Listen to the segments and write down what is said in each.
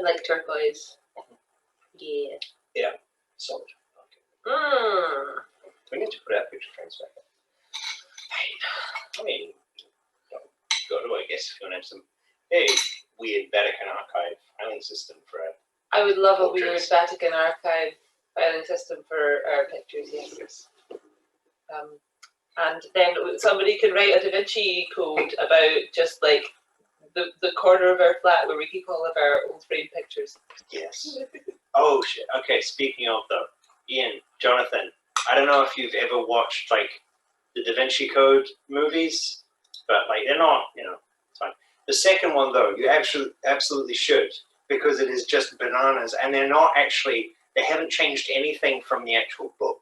like turquoise. Yeah. Yeah, solid. Okay. We need to put our picture frames back up. I mean, go to, I guess, if you want to have some weird Vatican archive filing system for it. I would love a weird Vatican archive filing system for our pictures, yes. And then somebody can write a Da Vinci code about just like the corner of our flat where we keep all of our old frame pictures. Yes. Oh shit. Okay, speaking of though, Ian, Jonathan, I don't know if you've ever watched like the Da Vinci Code movies, but like they're not, it's fine. The second one though, you actually absolutely should, because it is just bananas, and they haven't changed anything from the actual book.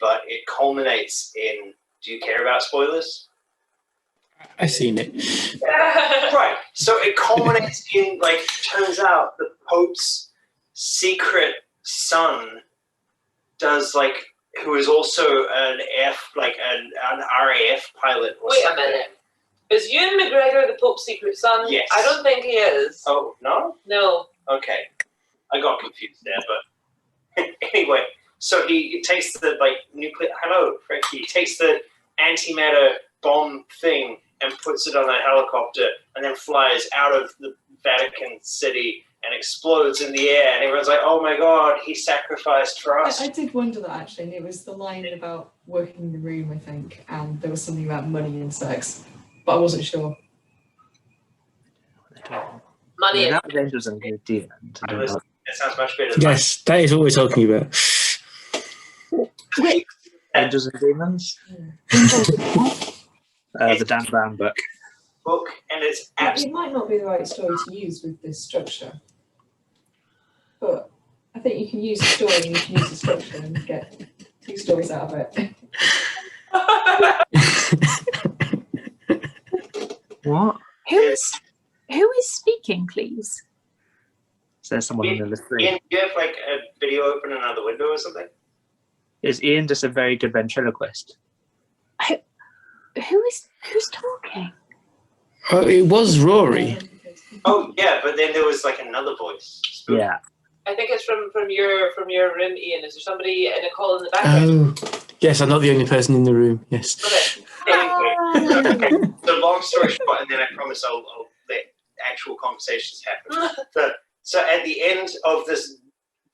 But it culminates in, do you care about spoilers? I've seen it. Right. So it culminates in, like, turns out the Pope's secret son does, like, who is also an RAF pilot or Wait something. a minute. Is Ewan McGregor the Pope's secret son? Yes. I don't think he is. Oh, no? No. Okay. I got confused there, but anyway. So he takes the, like, hello, Frankie. He takes the antimatter bomb thing and puts it on a helicopter and then flies out of the Vatican City and explodes in the air. And everyone's like, oh my God, he sacrificed for us. I did wonder that, actually. And it was the line about working in the room, I think. And there was something about money and sex. But I wasn't sure. Money and that was Angels and Good Demons. That sounds much better. Yes, that is what we're talking about. Wait. Angels and Demons? The Dan Brown book. And it's It might not be the right story to use with this structure. But I think you can use the story and you can use the structure and get 2 stories out of it. What? Who is speaking, please? Is there someone in the screen? Ian, do you have like a video open in another window or something? Is Ian just a very good ventriloquist? Who's talking? Oh, it was Rory. Oh yeah, but then there was like another voice. Yeah. I think it's from your room, Ian. Is there somebody in a call in the background? Oh, yes, I'm not the only person in the room. Yes. Okay. Anyway, so long story short, and then I promise I'll let actual conversations happen. So at the end of this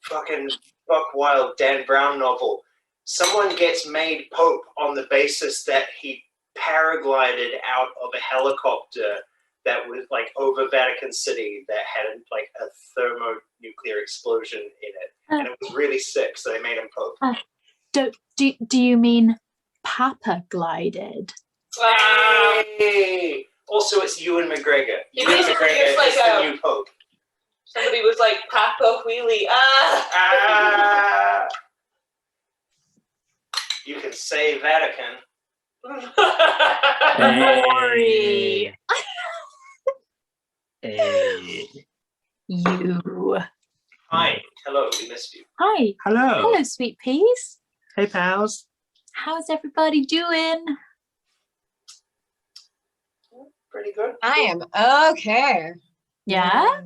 fucking buck wild Dan Brown novel, someone gets made Pope on the basis that he paraglided out of a helicopter that was like over Vatican City that had like a thermonuclear explosion in it, and it was really sick. So they made him Pope. Do you mean Papa glided? Hey! Also, it's Ewan McGregor. He Ewan basically McGregor is like is the new Pope. Somebody was like, Papa Wheelie. You can say Vatican. Rory. Hey. You. Hi. Hello. We missed you. Hi. Hello. Hello, sweet peas. Hey, pals. How's everybody doing? Pretty good. I am okay. Yeah?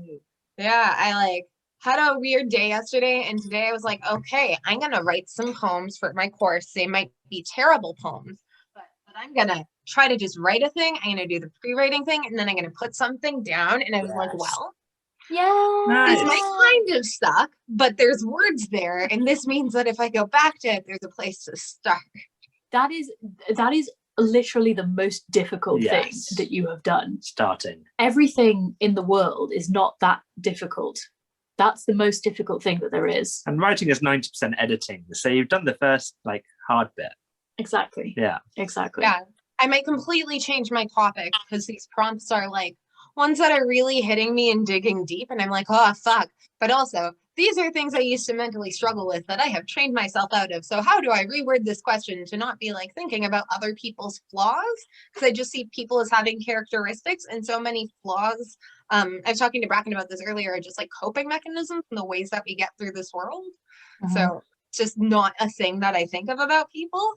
Yeah, I had a weird day yesterday, and today I was like, okay, I'm gonna write some poems for my course. They might be terrible poems, but I'm gonna try to just write a thing. I'm gonna do the pre-writing thing, and then I'm gonna put something down. And I was like, well, Yeah. this might kind of suck, but there's words there, and this means that if I go back to it, there's a place to start. That is literally the most difficult thing that you have done. Starting. Everything in the world is not that difficult. That's the most difficult thing that there is. And writing is 90% editing. So you've done the first hard bit. Exactly. Yeah. Exactly. Yeah. I might completely change my topic because these prompts are ones that are really hitting me and digging deep. And I'm like, oh, fuck. But also, these are things I used to mentally struggle with that I have trained myself out of. So how do I reword this question to not be thinking about other people's flaws? Because I just see people as having characteristics, and so many flaws. I was talking to Bracken about this earlier, just coping mechanisms and the ways that we get through this world. Mm-hmm. So It's just not a thing that I think of about people.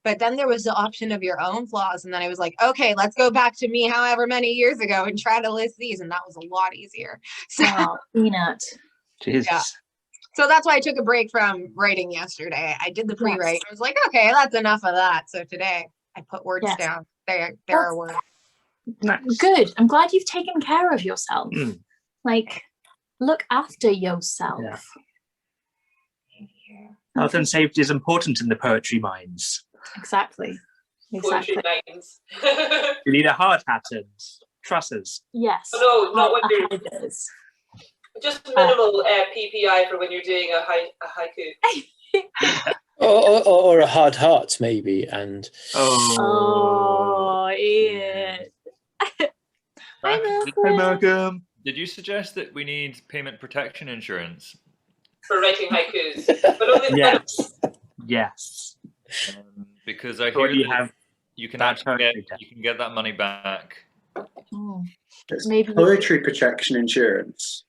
But then there was the option of your own flaws. And then I was like, okay, let's go back to me however many years ago and try to list these. And that was a lot easier. So, Oh, Peanut. Jesus. Yeah. So that's why I took a break from writing yesterday. I did the pre-write. I was like, okay, that's enough of that. So today I put words Yes. down. There are words. Nice. Good. I'm glad you've taken care of yourself. Mm. Like, look after yourself. Yeah. Health and safety is important in the poetry mines. Exactly. Poetry Exactly. minds. You need a hard hat and trusses. Yes. Oh, no, not when you're Hiders. just minimal PPI for when you're doing a haiku. Or a hard heart, maybe. And Oh, Ian. Hi, Malcolm. Hi, Malcolm. Did you suggest that we need payment protection insurance? For writing haikus. But only Yes. Yes. Because I Or hear you that have you can that actually poetry get that money back. Oh, It's maybe- poetry protection insurance.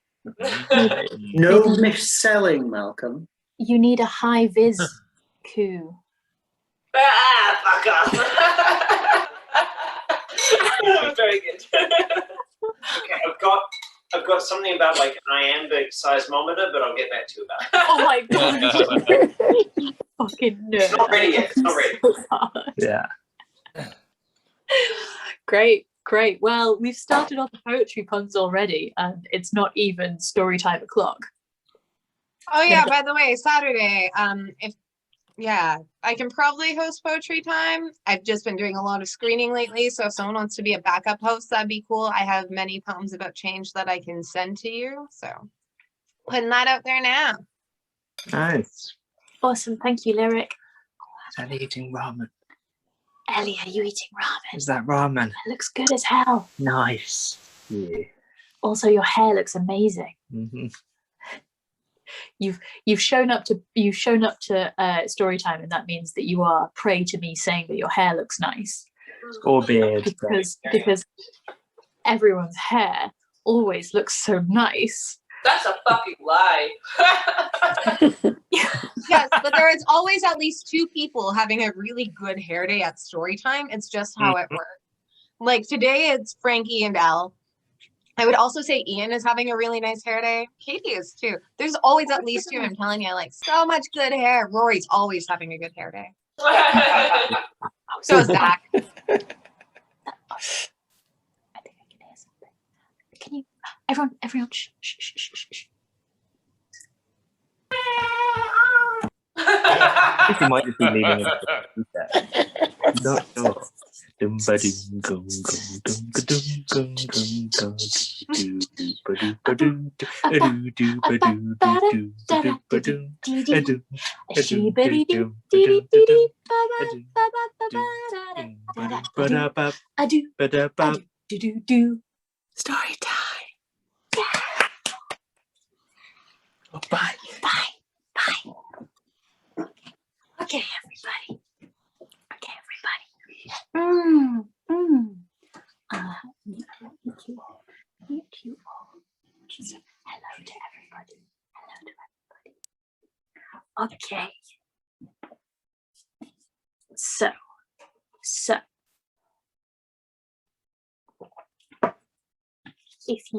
No mis-selling, Malcolm. you need a high vis coup. fuck off. That was very good. Okay, I've got something about like an iambic seismometer, but I'll get back to you about it. Oh my god. You fucking nerd. It's not ready yet. It's not ready. So hard. Yeah. Great. Well, we've started on the poetry puns already, and it's not even story time o'clock. Oh yeah, by the way, Saturday, I can probably host poetry time. I've just been doing a lot of screening lately, so if someone wants to be a backup host, that'd be cool. I have many poems about change that I can send to you, so putting that out there now. Nice. Awesome. Thank you, Lyric. Is Ellie eating ramen? Ellie, are you eating ramen? Is that ramen? It looks good as hell. Nice. Yeah. Also, your hair looks amazing. Mm-hmm. You've shown up to story time, and that means that you are prey to me saying that your hair looks nice. Or beard. Because everyone's hair always looks so nice. That's a fucking lie. Yes, but there is always at least two people having a really good hair day at story time. It's just how it works. Like today it's Frankie and Elle. I would also say Ian is having a really nice hair day. Katie is too. There's always at least two. I'm telling you, like so much good hair. Rory's always having a good hair day. So is Zach. I think I can hear something. Can you, everyone, shh, shh, shh, shh, shh. I think you might just be leaning into the Not sure. Story time. Oh, bye. Bye. Okay, everybody. Meet you all. Just hello to everybody. Okay. So, if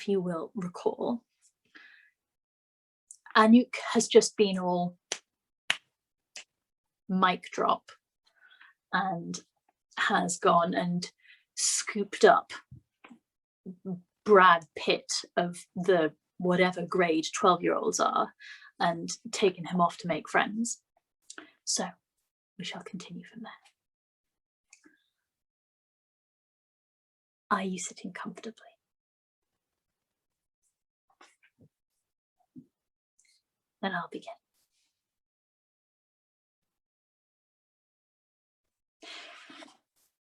you will recall, Anouk has just been all mic drop and has gone and scooped up Brad Pitt of the whatever grade 12-year-olds are and taken him off to make friends. So we shall continue from there. Are you sitting comfortably? Then I'll begin.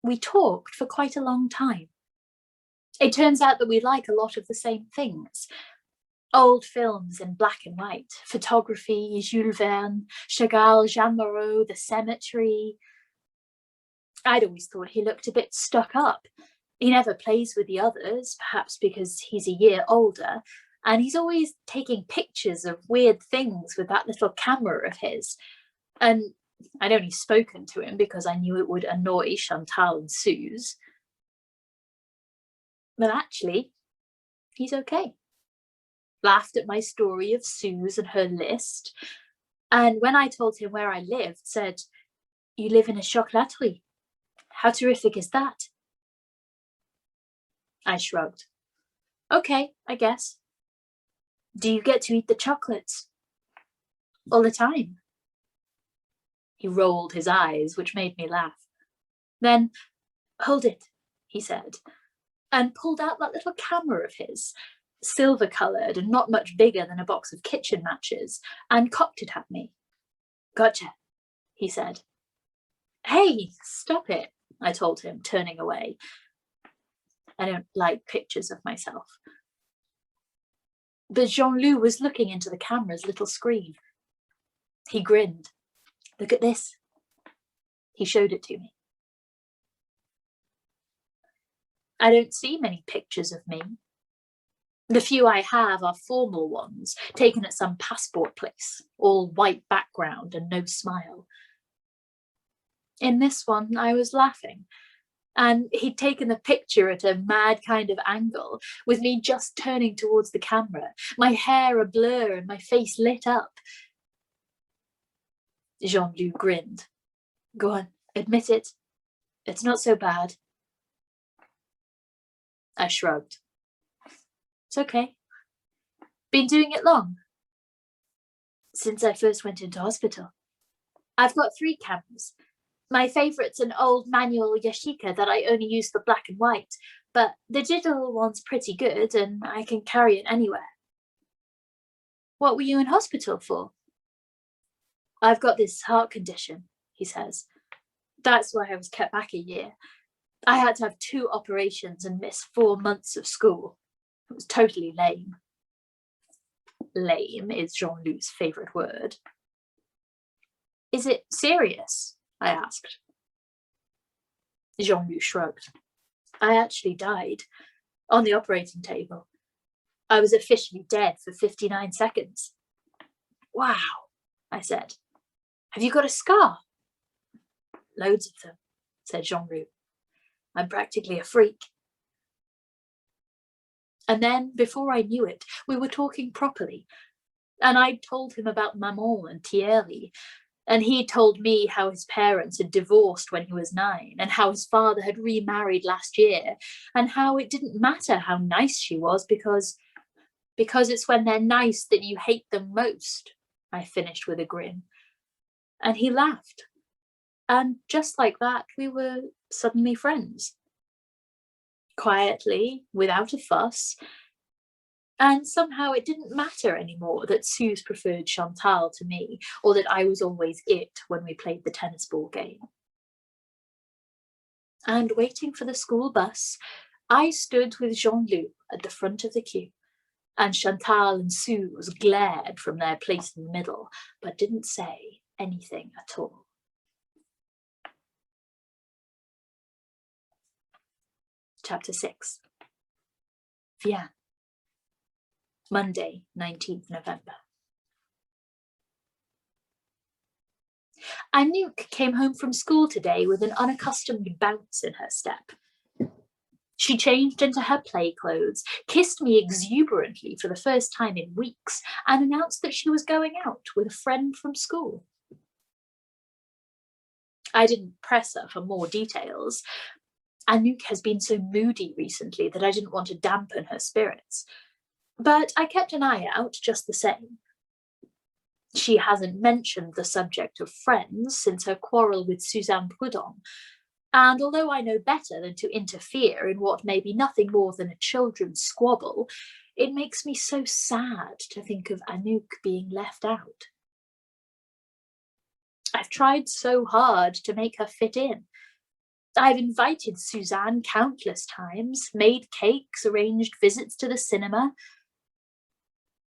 We talked for quite a long time. It turns out that we like a lot of the same things. Old films in black and white, photography, Jules Verne, Chagall, Jean Moreau, The Cemetery. I'd always thought he looked a bit stuck up. He never plays with the others, perhaps because he's a year older, And he's always taking pictures of weird things with that little camera of his. And I'd only spoken to him because I knew it would annoy Chantal and Suze. But actually, he's okay. Laughed at my story of Suze and her list. And when I told him where I lived, said, "You live in a chocolaterie. How terrific is that?" I shrugged. "Okay, I guess. Do you get to eat the chocolates?" "All the time." He rolled his eyes, which made me laugh. Then, "Hold it," he said, and pulled out that little camera of his, silver-coloured and not much bigger than a box of kitchen matches, and cocked it at me. "Gotcha," he said. "Hey, stop it," I told him, turning away. I don't like pictures of myself. But Jean-Loup was looking into the camera's little screen. He grinned. "Look at this." He showed it to me. I don't see many pictures of me. The few I have are formal ones, taken at some passport place, all white background and no smile. In this one, I was laughing, and he'd taken the picture at a mad kind of angle, with me just turning towards the camera, my hair a blur and my face lit up. Jean-Loup grinned. "Go on, admit it. It's not so bad." I shrugged. "It's okay. Been doing it long?" "Since I first went into hospital. I've got 3 cameras. My favourite's an old manual Yashica that I only use for black and white, but the digital one's pretty good and I can carry it anywhere." "What were you in hospital for?" "I've got this heart condition," he says. "That's why I was kept back a year. I had to have 2 operations and miss 4 months of school. It was totally lame." Lame is Jean-Loup's favourite word. "Is it serious?" I asked. Jean-Loup shrugged. "I actually died on the operating table. I was officially dead for 59 seconds. "Wow," I said. "Have you got a scar?" "Loads of them," said Jean-Loup. "I'm practically a freak." And then, before I knew it, we were talking properly. And I'd told him about Maman and Thierry, and he told me how his parents had divorced when he was 9, and how his father had remarried last year, and how it didn't matter how nice she was because it's when they're nice that you hate them most, I finished with a grin. And he laughed. And just like that, we were suddenly friends. Quietly, without a fuss. And somehow it didn't matter anymore that Suze preferred Chantal to me, or that I was always it when we played the tennis ball game. And waiting for the school bus, I stood with Jean-Loup at the front of the queue, and Chantal and Suze glared from their place in the middle, but didn't say anything at all. Chapter 6. Viens. Monday, 19th November. Anouk came home from school today with an unaccustomed bounce in her step. She changed into her play clothes, kissed me exuberantly for the first time in weeks, and announced that she was going out with a friend from school. I didn't press her for more details. Anouk has been so moody recently that I didn't want to dampen her spirits. But I kept an eye out just the same. She hasn't mentioned the subject of friends since her quarrel with Suzanne Prudhomme, and although I know better than to interfere in what may be nothing more than a children's squabble, it makes me so sad to think of Anouk being left out. I've tried so hard to make her fit in. I've invited Suzanne countless times, made cakes, arranged visits to the cinema,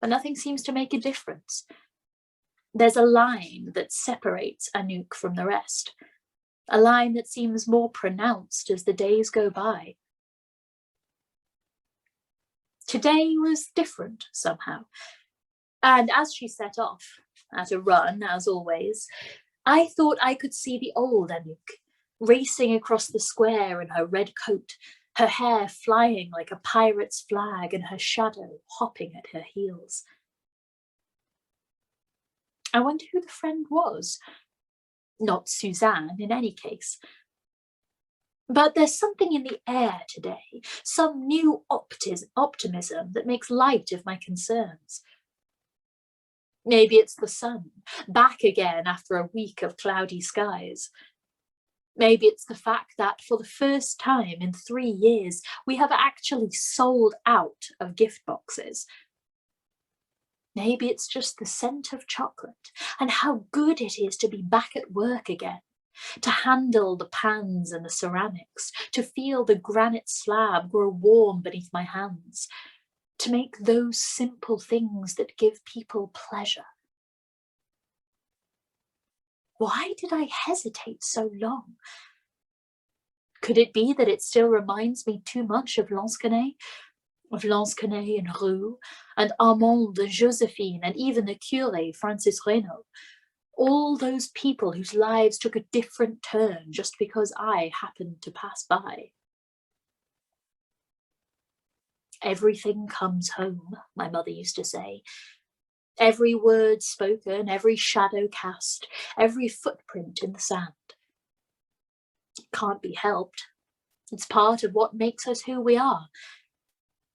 but nothing seems to make a difference. There's a line that separates Anouk from the rest, a line that seems more pronounced as the days go by. Today was different somehow. And as she set off, at a run, as always, I thought I could see the old Anouk, racing across the square in her red coat, her hair flying like a pirate's flag and her shadow hopping at her heels. I wonder who the friend was. Not Suzanne, in any case. But there's something in the air today, some new optimism that makes light of my concerns. Maybe it's the sun, back again after a week of cloudy skies. Maybe it's the fact that for the first time in 3 years, we have actually sold out of gift boxes. Maybe it's just the scent of chocolate and how good it is to be back at work again, to handle the pans and the ceramics, to feel the granite slab grow warm beneath my hands, to make those simple things that give people pleasure. Why did I hesitate so long? Could it be that it still reminds me too much of Lansquenet and Roux, and Armand and Josephine, and even the curé, Francis Reynaud? All those people whose lives took a different turn just because I happened to pass by. Everything comes home, my mother used to say. Every word spoken, every shadow cast, every footprint in the sand. It can't be helped. It's part of what makes us who we are.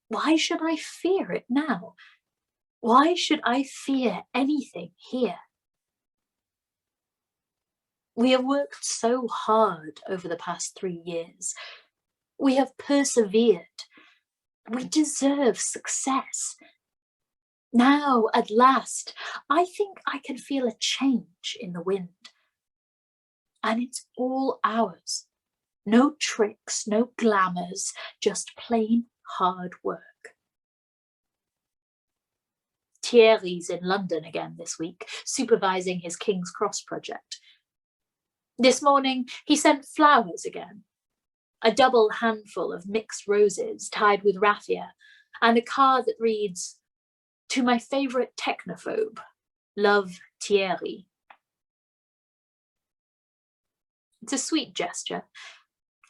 Why should I fear it now? Why should I fear anything here? We have worked so hard over the past 3 years. We have persevered. We deserve success. Now, at last, I think I can feel a change in the wind. And it's all ours. No tricks, no glamours, just plain hard work. Thierry's in London again this week, supervising his King's Cross project. This morning, he sent flowers again. A double handful of mixed roses tied with raffia, and a card that reads, "To my favourite technophobe, love, Thierry." It's a sweet gesture,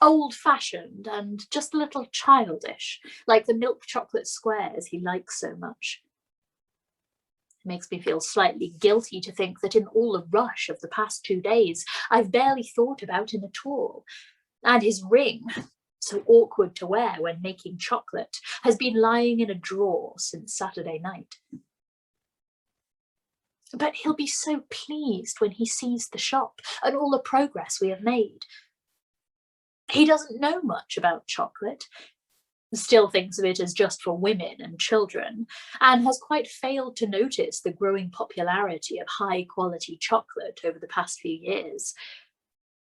old-fashioned and just a little childish, like the milk chocolate squares he likes so much. It makes me feel slightly guilty to think that in all the rush of the past 2 days, I've barely thought about him at all. And his ring, so awkward to wear when making chocolate, has been lying in a drawer since Saturday night. But he'll be so pleased when he sees the shop and all the progress we have made. He doesn't know much about chocolate, still thinks of it as just for women and children, and has quite failed to notice the growing popularity of high-quality chocolate over the past few years,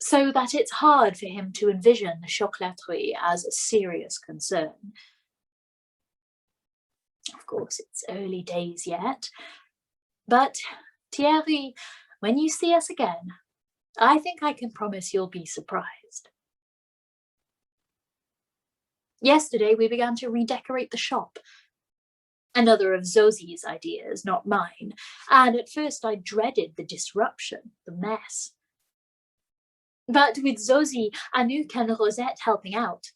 so that it's hard for him to envision the chocolaterie as a serious concern. Of course, it's early days yet, but Thierry, when you see us again, I think I can promise you'll be surprised. Yesterday, we began to redecorate the shop. Another of Zosie's ideas, not mine, and at first I dreaded the disruption, the mess. But with Zosie, Anouk and Rosette helping out,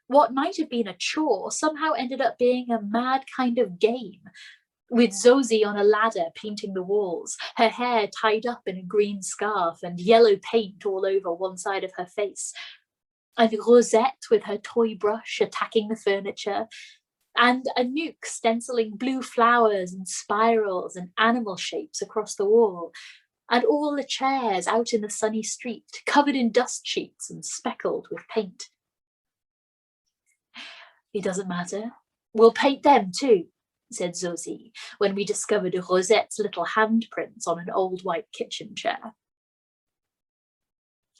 what might have been a chore somehow ended up being a mad kind of game, with Zosie on a ladder painting the walls, her hair tied up in a green scarf and yellow paint all over one side of her face, and Rosette with her toy brush attacking the furniture, and Anouk stenciling blue flowers and spirals and animal shapes across the wall, and all the chairs out in the sunny street, covered in dust sheets and speckled with paint. It doesn't matter. We'll paint them too, said Zosie, when we discovered Rosette's little handprints on an old white kitchen chair.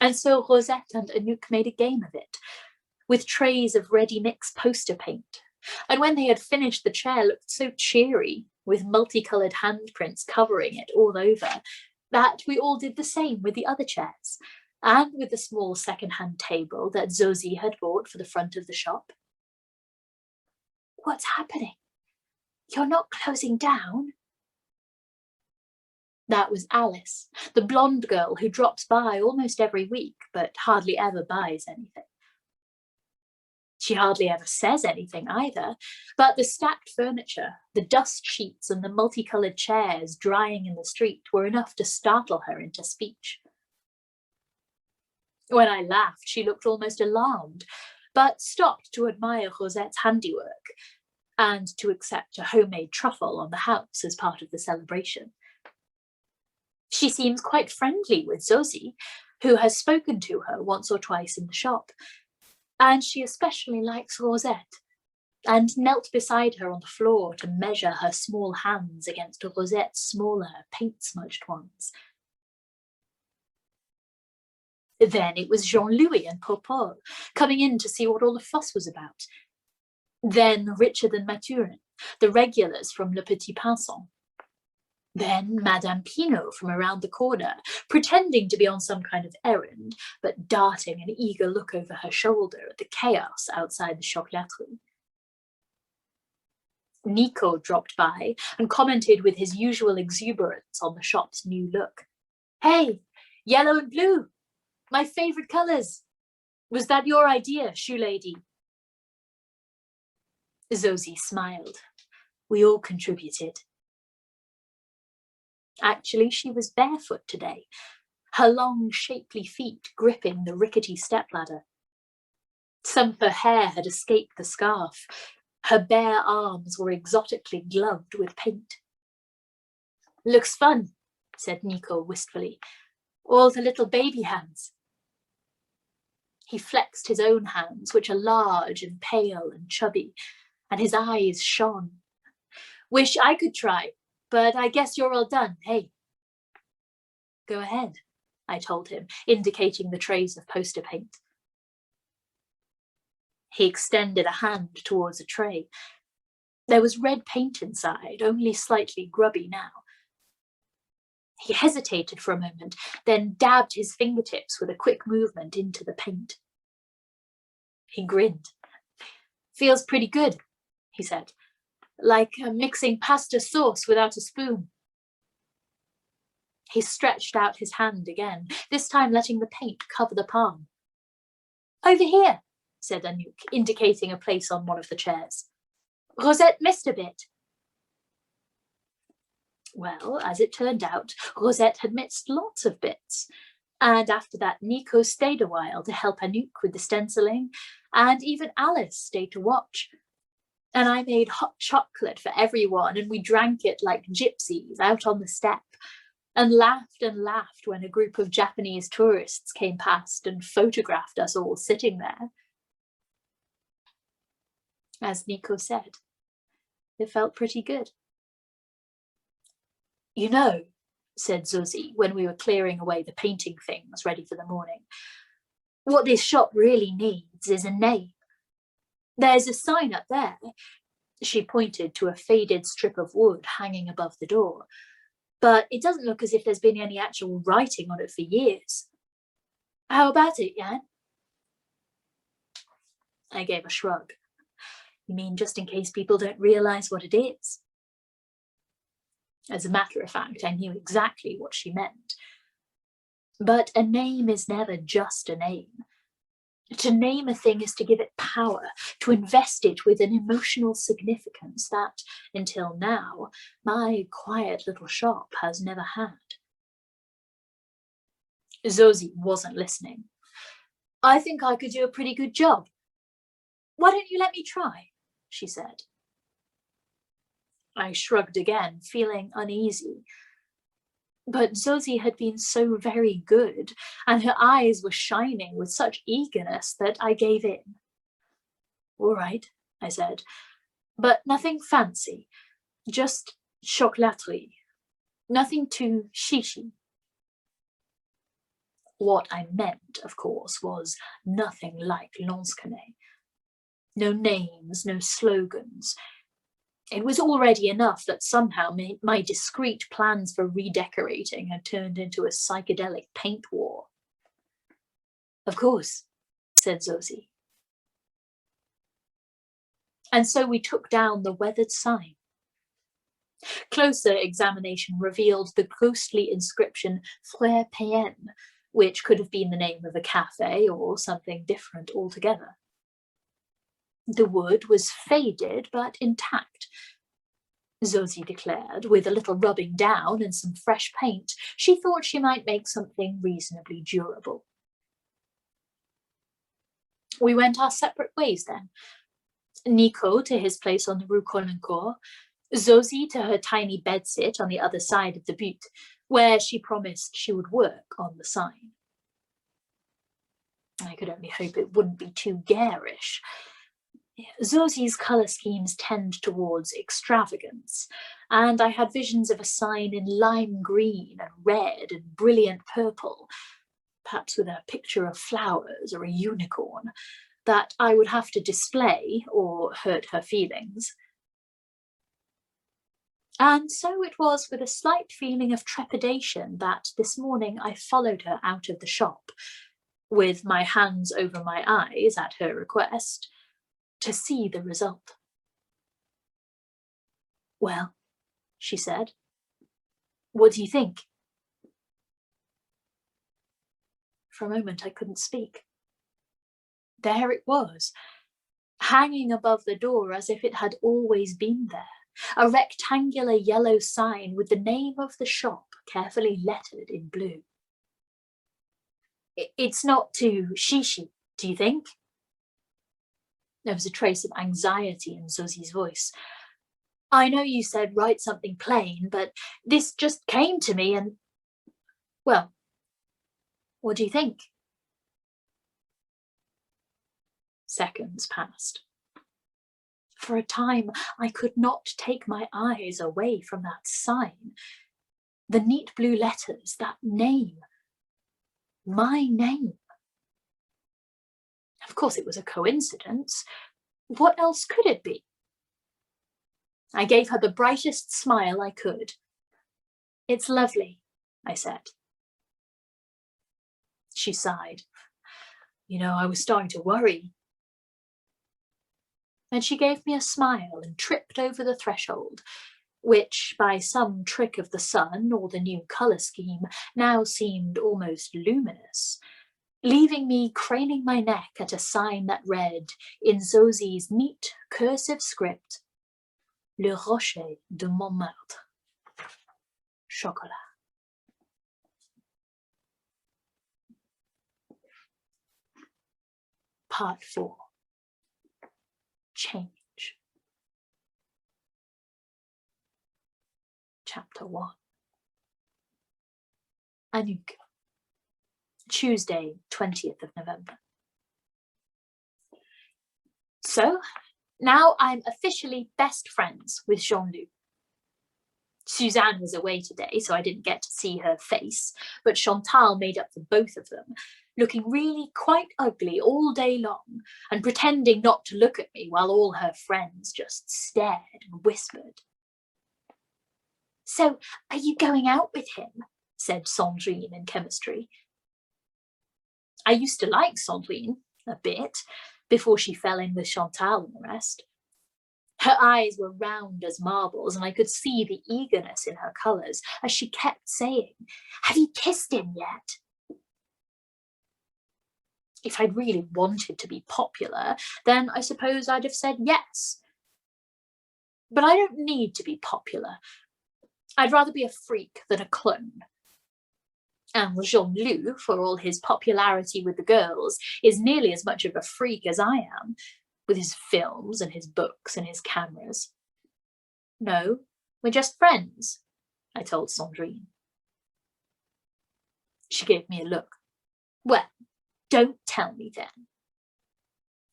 And so Rosette and Anouk made a game of it, with trays of ready-mix poster paint. And when they had finished, the chair looked so cheery, with multicoloured handprints covering it all over, that we all did the same with the other chairs, and with the small second-hand table that Zosie had bought for the front of the shop. What's happening? You're not closing down? That was Alice, the blonde girl who drops by almost every week, but hardly ever buys anything. She hardly ever says anything either, but the stacked furniture, the dust sheets and the multicoloured chairs drying in the street were enough to startle her into speech. When I laughed, she looked almost alarmed, but stopped to admire Rosette's handiwork and to accept a homemade truffle on the house as part of the celebration. She seems quite friendly with Zosie, who has spoken to her once or twice in the shop, and she especially likes Rosette, and knelt beside her on the floor to measure her small hands against Rosette's smaller, paint-smudged ones. Then it was Jean-Louis and Popol coming in to see what all the fuss was about. Then Richard and Mathurin, the regulars from Le Petit Pinson. Then Madame Pinault from around the corner, pretending to be on some kind of errand, but darting an eager look over her shoulder at the chaos outside the chocolaterie. Nico dropped by and commented with his usual exuberance on the shop's new look. Hey, yellow and blue, my favourite colours. Was that your idea, shoe lady? Zosie smiled. We all contributed. Actually, she was barefoot today, her long, shapely feet gripping the rickety stepladder. Some of her hair had escaped the scarf. Her bare arms were exotically gloved with paint. Looks fun, said Nico wistfully. All the little baby hands. He flexed his own hands, which are large and pale and chubby, and his eyes shone. Wish I could try, but I guess you're all done, hey? Go ahead, I told him, indicating the trays of poster paint. He extended a hand towards a tray. There was red paint inside, only slightly grubby now. He hesitated for a moment, then dabbed his fingertips with a quick movement into the paint. He grinned. Feels pretty good, he said, like mixing pasta sauce without a spoon. He stretched out his hand again, this time letting the paint cover the palm. Over here, said Anouk, indicating a place on one of the chairs. Rosette missed a bit. Well, as it turned out, Rosette had missed lots of bits. And after that, Nico stayed a while to help Anouk with the stenciling, and even Alice stayed to watch. And I made hot chocolate for everyone, and we drank it like gypsies out on the step, and laughed when a group of Japanese tourists came past and photographed us all sitting there. As Nico said, it felt pretty good. You know, said Zosie when we were clearing away the painting things ready for the morning, what this shop really needs is a name. There's a sign up there. She pointed to a faded strip of wood hanging above the door, but it doesn't look as if there's been any actual writing on it for years. How about it, Jan? I gave a shrug. You mean just in case people don't realise what it is? As a matter of fact, I knew exactly what she meant. But a name is never just a name. To name a thing is to give it power, to invest it with an emotional significance that, until now, my quiet little shop has never had. Zosie wasn't listening. I think I could do a pretty good job. Why don't you let me try? She said. I shrugged again, feeling uneasy. But Zosie had been so very good, and her eyes were shining with such eagerness that I gave in. All right, I said, but nothing fancy, just chocolaterie, nothing too chichi. What I meant, of course, was nothing like Lansquenet. No names, no slogans. It was already enough that somehow my discreet plans for redecorating had turned into a psychedelic paint war. Of course, said Zosie. And so we took down the weathered sign, Closer examination revealed the ghostly inscription Frère Payen, which could have been the name of a cafe or something different altogether. The wood was faded but intact. Zosie declared, with a little rubbing down and some fresh paint, she thought she might make something reasonably durable. We went our separate ways then. Nico to his place on the Rue Colincourt, Zosie to her tiny bedsit on the other side of the butte, where she promised she would work on the sign. I could only hope it wouldn't be too garish. Zosie's colour schemes tend towards extravagance, and I had visions of a sign in lime green and red and brilliant purple, perhaps with a picture of flowers or a unicorn, that I would have to display or hurt her feelings. And so it was with a slight feeling of trepidation that this morning I followed her out of the shop, with my hands over my eyes at her request, to see the result. "Well," she said, "what do you think?" For a moment I couldn't speak. There it was, hanging above the door as if it had always been there, a rectangular yellow sign with the name of the shop carefully lettered in blue. "It's not too shishi, do you think?" There was a trace of anxiety in Zosie's voice. "I know you said write something plain, but this just came to me and... Well, what do you think?" Seconds passed. For a time, I could not take my eyes away from that sign. The neat blue letters, that name. My name. Of course, it was a coincidence. What else could it be? I gave her the brightest smile I could. "It's lovely," I said. She sighed. I was starting to worry." And she gave me a smile and tripped over the threshold, which, by some trick of the sun or the new colour scheme, now seemed almost luminous, leaving me craning my neck at a sign that read, in Zosie's neat cursive script, "Le Rocher de Montmartre. Chocolat." Part 4. Change. Chapter 1. Anouk. Tuesday, 20th of November. So, now I'm officially best friends with Jean-Luc. Suzanne was away today, so I didn't get to see her face, but Chantal made up for both of them, looking really quite ugly all day long, and pretending not to look at me while all her friends just stared and whispered. "So, are you going out with him?" said Sandrine in chemistry. I used to like Sandrine a bit, before she fell in with Chantal and the rest. Her eyes were round as marbles, and I could see the eagerness in her colours as she kept saying, "Have you kissed him yet?" If I'd really wanted to be popular, then I suppose I'd have said yes. But I don't need to be popular. I'd rather be a freak than a clone. And Jean-Luc, for all his popularity with the girls, is nearly as much of a freak as I am, with his films and his books and his cameras. "No, we're just friends," I told Sandrine. She gave me a look. "Well, don't tell me then,"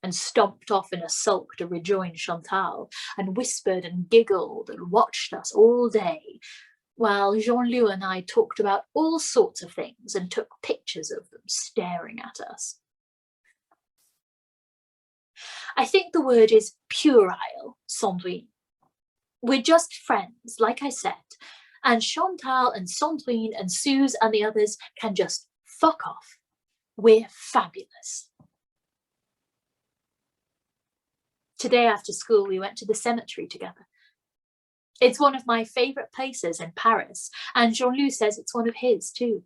and stomped off in a sulk to rejoin Chantal, and whispered and giggled and watched us all day, while Jean-Luc and I talked about all sorts of things and took pictures of them staring at us. I think the word is puerile, Sandrine. We're just friends, like I said, and Chantal and Sandrine and Suze and the others can just fuck off. We're fabulous. Today after school we went to the cemetery together. It's one of my favourite places in Paris, and Jean-Luc says it's one of his too.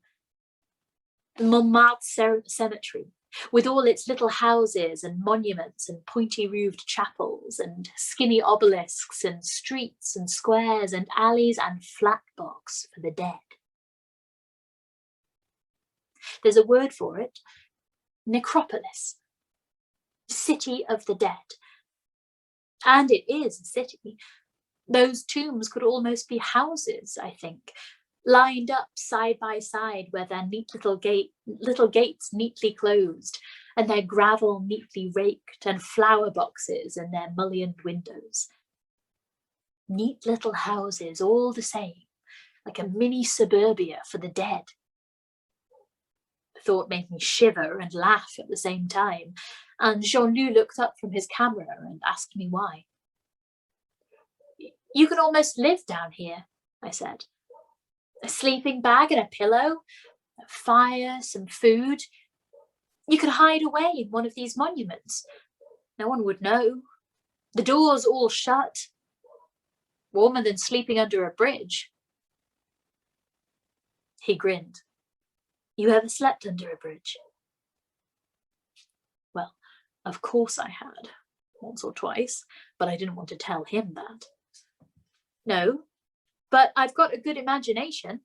The Montmartre Cemetery, with all its little houses and monuments and pointy-roofed chapels and skinny obelisks and streets and squares and alleys and flat box for the dead. There's a word for it: necropolis, city of the dead. And it is a city. Those tombs could almost be houses, I think, lined up side by side where their neat little gates neatly closed, and their gravel neatly raked, and flower boxes in their mullioned windows. Neat little houses all the same, like a mini suburbia for the dead. The thought made me shiver and laugh at the same time, and Jean-Luc looked up from his camera and asked me why. You can almost live down here, I said. A sleeping bag and a pillow, a fire, some food. You could hide away in one of these monuments. No one would know. The doors all shut. Warmer than sleeping under a bridge. He grinned. You ever slept under a bridge? Well, of course I had, once or twice, but I didn't want to tell him that. No, but I've got a good imagination.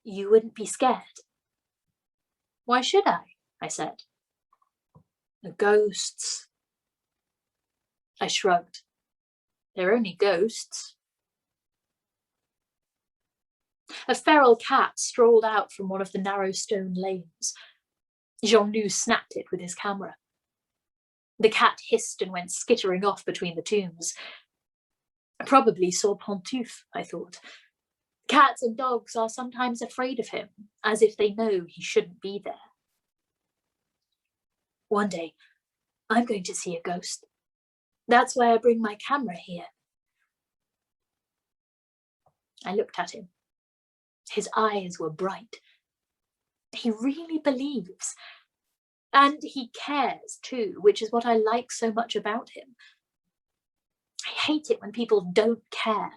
You wouldn't be scared. Why should I said. The ghosts. I shrugged. They're only ghosts. A feral cat strolled out from one of the narrow stone lanes. Jean-Luc snapped it with his camera. The cat hissed and went skittering off between the tombs. Probably saw Pantouf, I thought. Cats and dogs are sometimes afraid of him, as if they know he shouldn't be there. One day, I'm going to see a ghost. That's why I bring my camera here. I looked at him. His eyes were bright. He really believes. And he cares too, which is what I like so much about him. I hate it when people don't care,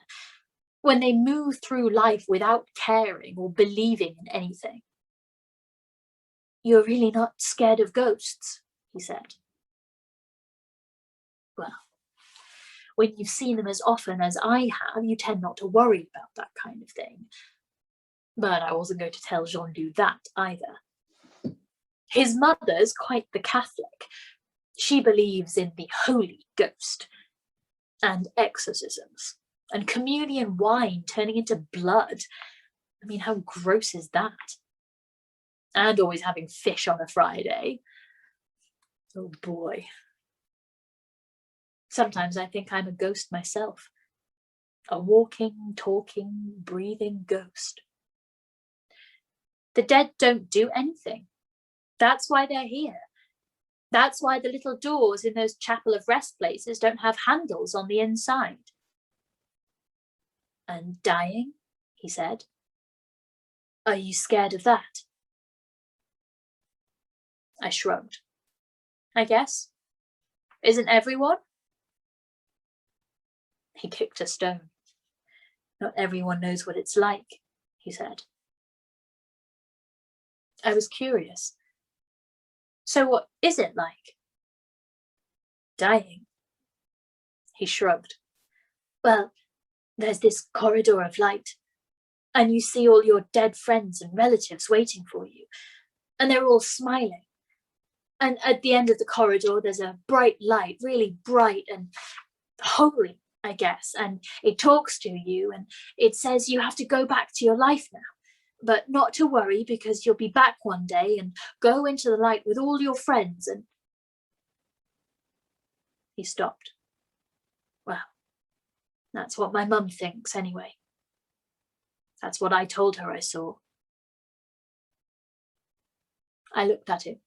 when they move through life without caring or believing in anything. You're really not scared of ghosts, he said. Well, when you've seen them as often as I have, you tend not to worry about that kind of thing. But I wasn't going to tell Jean-Luc that either. His mother's quite the Catholic. She believes in the Holy Ghost and exorcisms and communion wine turning into blood. I mean, how gross is that? And always having fish on a Friday. Oh boy. Sometimes I think I'm a ghost myself. A walking, talking, breathing ghost. The dead don't do anything. That's why they're here. That's why the little doors in those chapel of rest places don't have handles on the inside. And dying, he said. Are you scared of that? I shrugged. I guess. Isn't everyone? He kicked a stone. Not everyone knows what it's like, he said. I was curious. So what is it like? Dying. He shrugged. Well, there's this corridor of light, and you see all your dead friends and relatives waiting for you, and they're all smiling. And at the end of the corridor, there's a bright light, really bright and holy, I guess, and it talks to you, and it says you have to go back to your life now. But not to worry, because you'll be back one day and go into the light with all your friends. And he stopped. Well, that's what my mum thinks anyway. That's what I told her I saw. I looked at him.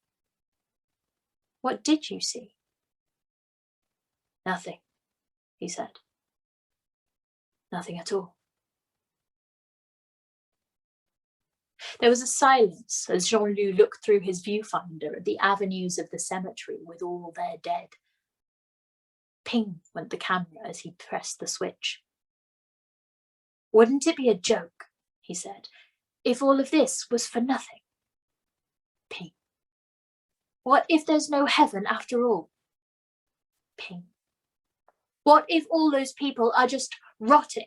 What did you see? Nothing, he said. Nothing at all. There was a silence as Jean-Luc looked through his viewfinder at the avenues of the cemetery with all their dead. Ping went the camera as he pressed the switch. Wouldn't it be a joke, he said, if all of this was for nothing? Ping. What if there's no heaven after all? Ping. What if all those people are just rotting?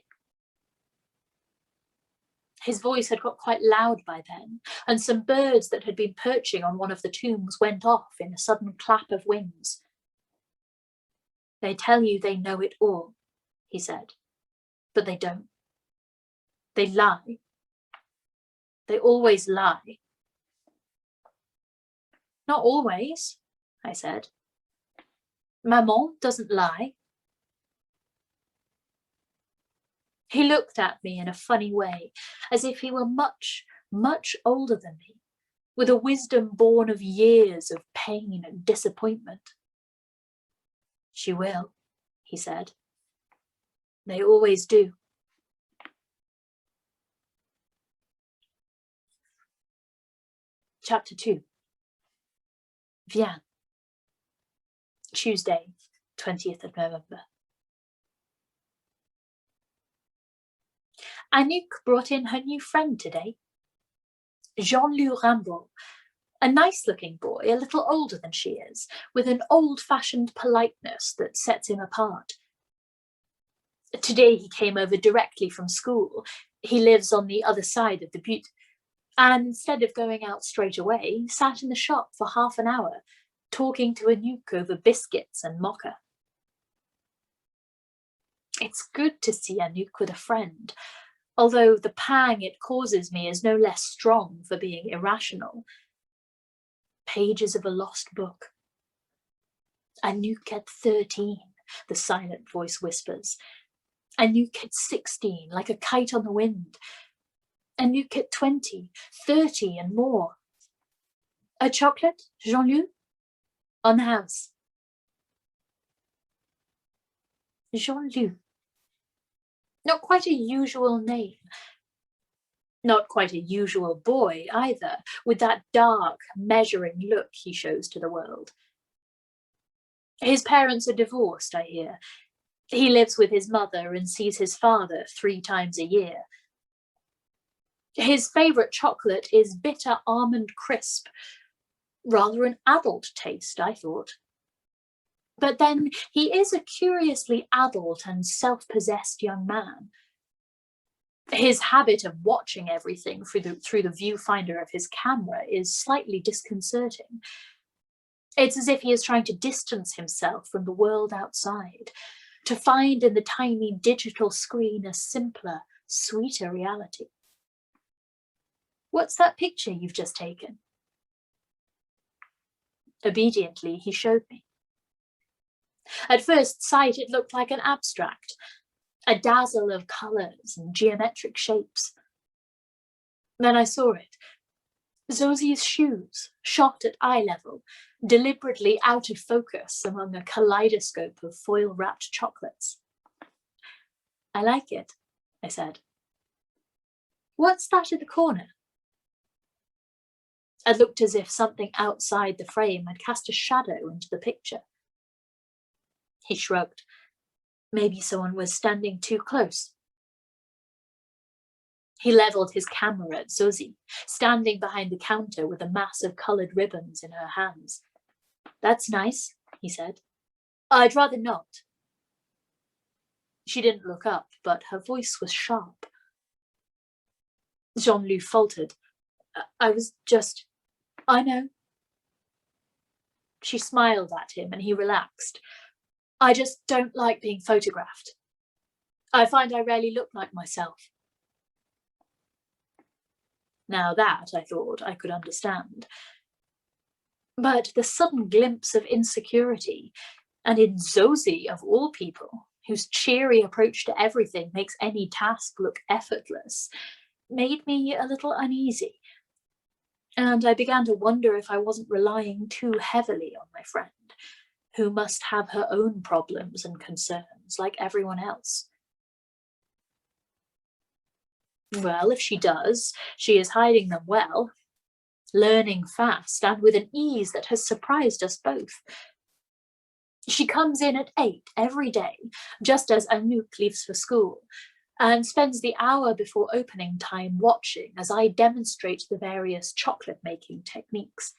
His voice had got quite loud by then, and some birds that had been perching on one of the tombs went off in a sudden clap of wings. They tell you they know it all, he said, but they don't. They lie. They always lie. Not always, I said. Maman doesn't lie. He looked at me in a funny way, as if he were much, much older than me, with a wisdom born of years of pain and disappointment. She will, he said. They always do. Chapter 2. Viens. Tuesday, 20th of November. Anouk brought in her new friend today, Jean-Loup Rimbaud, a nice-looking boy, a little older than she is, with an old-fashioned politeness that sets him apart. Today he came over directly from school. He lives on the other side of the butte, and instead of going out straight away, sat in the shop for half an hour, talking to Anouk over biscuits and mocha. It's good to see Anouk with a friend, although the pang it causes me is no less strong for being irrational. Pages of a lost book. Anouk at 13, the silent voice whispers. Anouk at 16, like a kite on the wind. Anouk at 20, 30 and more. A chocolate, Jean-Loup? On the house. Jean-Loup. Not quite a usual name. Not quite a usual boy either, with that dark, measuring look he shows to the world. His parents are divorced, I hear. He lives with his mother and sees his father 3 times a year. His favourite chocolate is bitter almond crisp. Rather an adult taste, I thought. But then he is a curiously adult and self-possessed young man. His habit of watching everything through the viewfinder of his camera is slightly disconcerting. It's as if he is trying to distance himself from the world outside, to find in the tiny digital screen a simpler, sweeter reality. What's that picture you've just taken? Obediently, he showed me. At first sight, it looked like an abstract, a dazzle of colours and geometric shapes. Then I saw it. Zosie's shoes, shot at eye level, deliberately out of focus among a kaleidoscope of foil-wrapped chocolates. I like it, I said. What's that at the corner? It looked as if something outside the frame had cast a shadow into the picture. He shrugged. Maybe someone was standing too close. He levelled his camera at Zosie, standing behind the counter with a mass of coloured ribbons in her hands. That's nice, he said. I'd rather not. She didn't look up, but her voice was sharp. Jean-Loup faltered. I know. She smiled at him and he relaxed. I just don't like being photographed. I find I rarely look like myself. Now that, I thought, I could understand. But the sudden glimpse of insecurity, and in Zosie of all people, whose cheery approach to everything makes any task look effortless, made me a little uneasy. And I began to wonder if I wasn't relying too heavily on my friend, who must have her own problems and concerns like everyone else. Well, if she does, she is hiding them well, learning fast and with an ease that has surprised us both. She comes in at 8 every day, just as Anouk leaves for school, and spends the hour before opening time watching as I demonstrate the various chocolate-making techniques.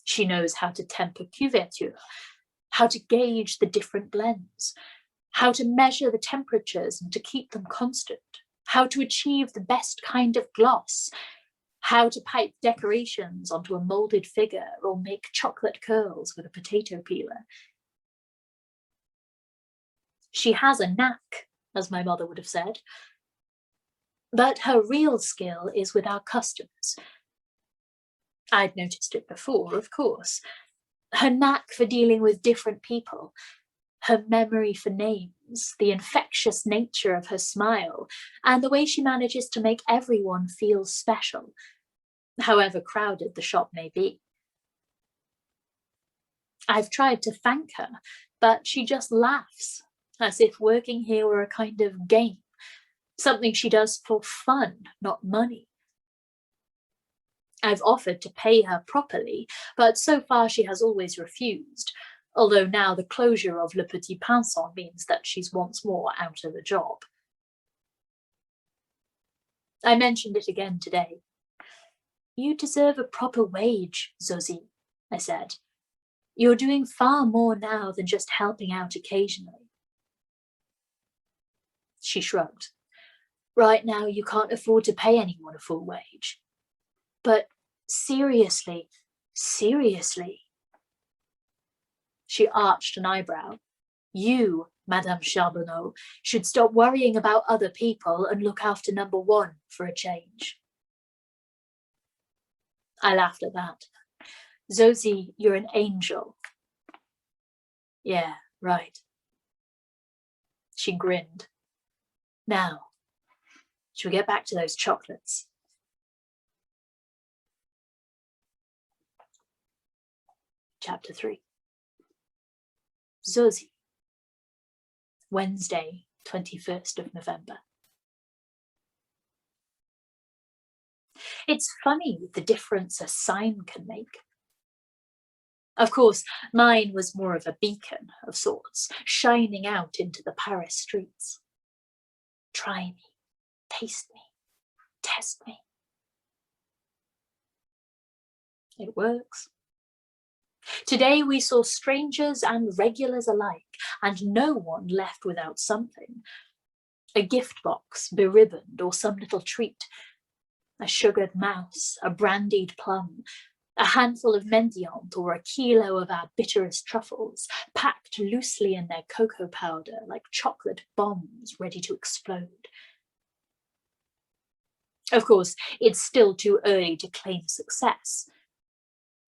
She knows how to temper couverture, how to gauge the different blends, how to measure the temperatures and to keep them constant, how to achieve the best kind of gloss, how to pipe decorations onto a moulded figure or make chocolate curls with a potato peeler. She has a knack, as my mother would have said, but her real skill is with our customers. I'd noticed it before, of course. Her knack for dealing with different people, her memory for names, the infectious nature of her smile, and the way she manages to make everyone feel special, however crowded the shop may be. I've tried to thank her, but she just laughs, as if working here were a kind of game, something she does for fun, not money. I've offered to pay her properly, but so far she has always refused, although now the closure of Le Petit Pinson means that she's once more out of a job. I mentioned it again today. You deserve a proper wage, Zosie, I said. You're doing far more now than just helping out occasionally. She shrugged. Right now you can't afford to pay anyone a full wage. But seriously, seriously. She arched an eyebrow. You, Madame Charbonneau, should stop worrying about other people and look after number one for a change. I laughed at that. Zosie, you're an angel. Yeah, right. She grinned. Now, shall we get back to those chocolates? Chapter 3. Zosie. Wednesday, 21st of November. It's funny the difference a sign can make. Of course, mine was more of a beacon of sorts, shining out into the Paris streets. Try me, taste me, test me. It works. Today we saw strangers and regulars alike, and no one left without something. A gift box, beribboned, or some little treat. A sugared mouse, a brandied plum, a handful of mendiant or a kilo of our bitterest truffles, packed loosely in their cocoa powder like chocolate bombs ready to explode. Of course, it's still too early to claim success.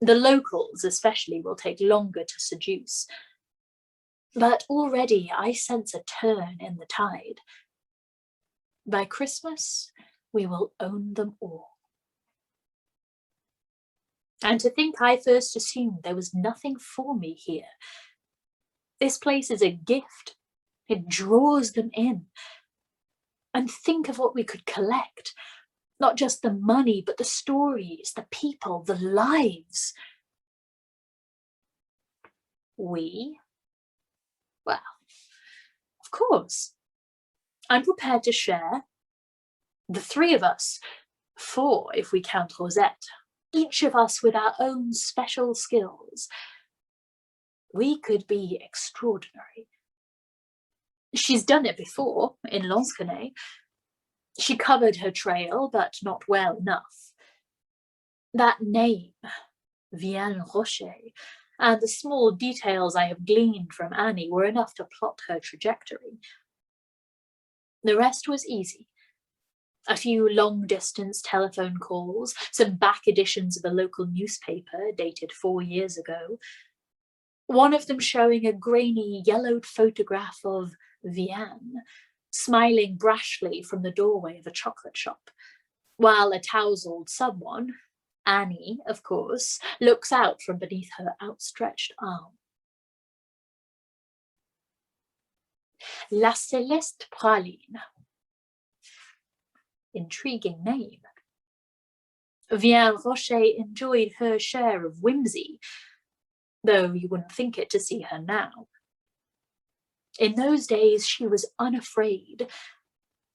The locals especially will take longer to seduce. But already I sense a turn in the tide. By Christmas, we will own them all. And to think I first assumed there was nothing for me here. This place is a gift. It draws them in. And think of what we could collect. Not just the money, but the stories, the people, the lives. We? Well, of course. I'm prepared to share. The three of us, four if we count Rosette, each of us with our own special skills. We could be extraordinary. She's done it before, in Lansquenet. She covered her trail, but not well enough. That name, Vienne Rocher, and the small details I have gleaned from Annie were enough to plot her trajectory. The rest was easy. A few long-distance telephone calls, some back editions of a local newspaper dated 4 years ago, one of them showing a grainy, yellowed photograph of Vienne, smiling brashly from the doorway of a chocolate shop, while a tousled someone, Annie, of course, looks out from beneath her outstretched arm. La Céleste Praline. Intriguing name. Vienne Rocher enjoyed her share of whimsy, though you wouldn't think it to see her now. In those days, she was unafraid,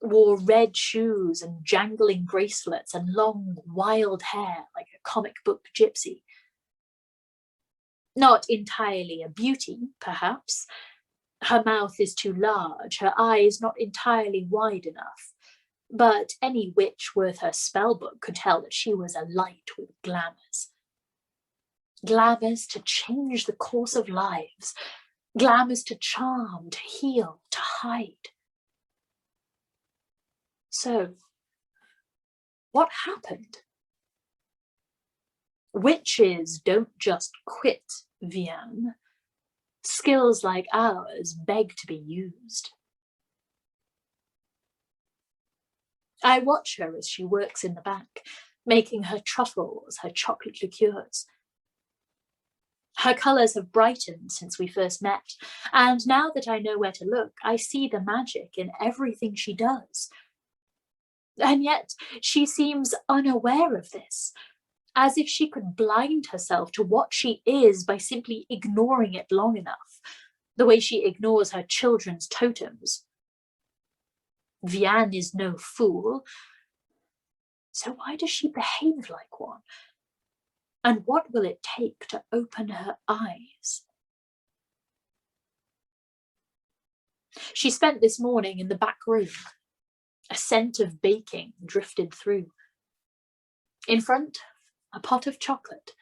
wore red shoes and jangling bracelets and long, wild hair like a comic book gypsy. Not entirely a beauty, perhaps. Her mouth is too large, her eyes not entirely wide enough. But any witch worth her spellbook could tell that she was alight with glamours. Glamours to change the course of lives. Glamours to charm, to heal, to hide. So, what happened? Witches don't just quit Vienne. Skills like ours beg to be used. I watch her as she works in the back, making her truffles, her chocolate liqueurs. Her colours have brightened since we first met, and now that I know where to look, I see the magic in everything she does. And yet she seems unaware of this, as if she could blind herself to what she is by simply ignoring it long enough, the way she ignores her children's totems. Vienne is no fool, so why does she behave like one? And what will it take to open her eyes? She spent this morning in the back room. A scent of baking drifted through. In front, a pot of chocolate.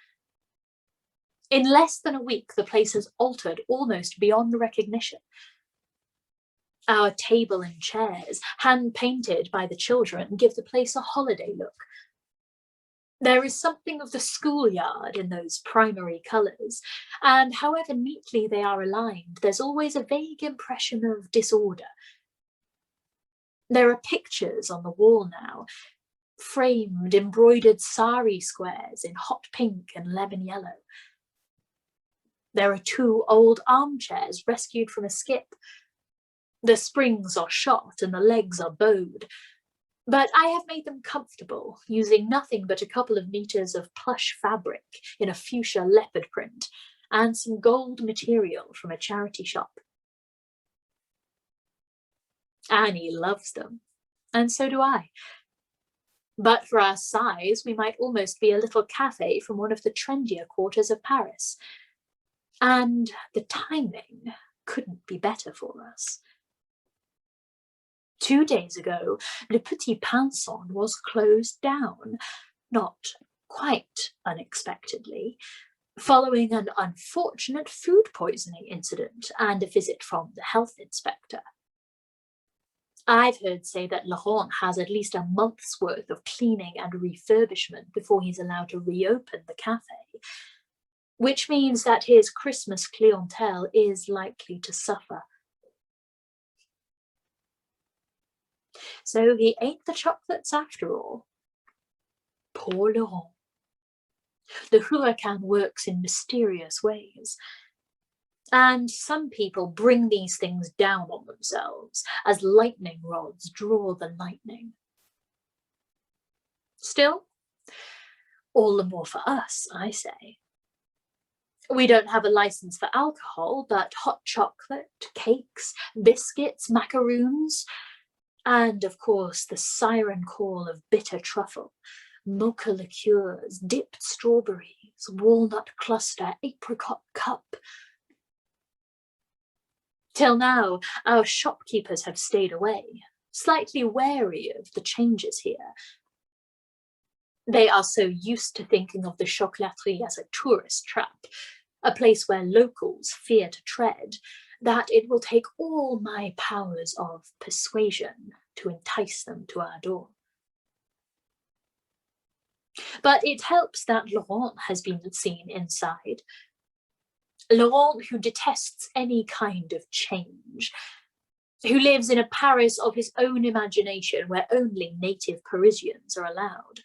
In less than a week, the place has altered almost beyond recognition. Our table and chairs, hand-painted by the children, give the place a holiday look. There is something of the schoolyard in those primary colours, and however neatly they are aligned, there's always a vague impression of disorder. There are pictures on the wall now, framed, embroidered sari squares in hot pink and lemon yellow. There are 2 old armchairs rescued from a skip. The springs are shot and the legs are bowed, but I have made them comfortable, using nothing but a couple of meters of plush fabric in a fuchsia leopard print and some gold material from a charity shop. Annie loves them, and so do I. But for our size, we might almost be a little cafe from one of the trendier quarters of Paris. And the timing couldn't be better for us. 2 days ago, Le Petit Pinson was closed down, not quite unexpectedly, following an unfortunate food poisoning incident and a visit from the health inspector. I've heard say that Laurent has at least a month's worth of cleaning and refurbishment before he's allowed to reopen the cafe, which means that his Christmas clientele is likely to suffer. So he ate the chocolates after all. Poor Laurent. The hurricane works in mysterious ways. And some people bring these things down on themselves as lightning rods draw the lightning. Still, all the more for us, I say. We don't have a license for alcohol, but hot chocolate, cakes, biscuits, macaroons, and of course the siren call of bitter truffle, mocha liqueurs, dipped strawberries, walnut cluster, apricot cup. Till now, our shopkeepers have stayed away, slightly wary of the changes here. They are so used to thinking of the chocolaterie as a tourist trap, a place where locals fear to tread, that it will take all my powers of persuasion to entice them to our door. But it helps that Laurent has been seen inside. Laurent, who detests any kind of change, who lives in a Paris of his own imagination where only native Parisians are allowed.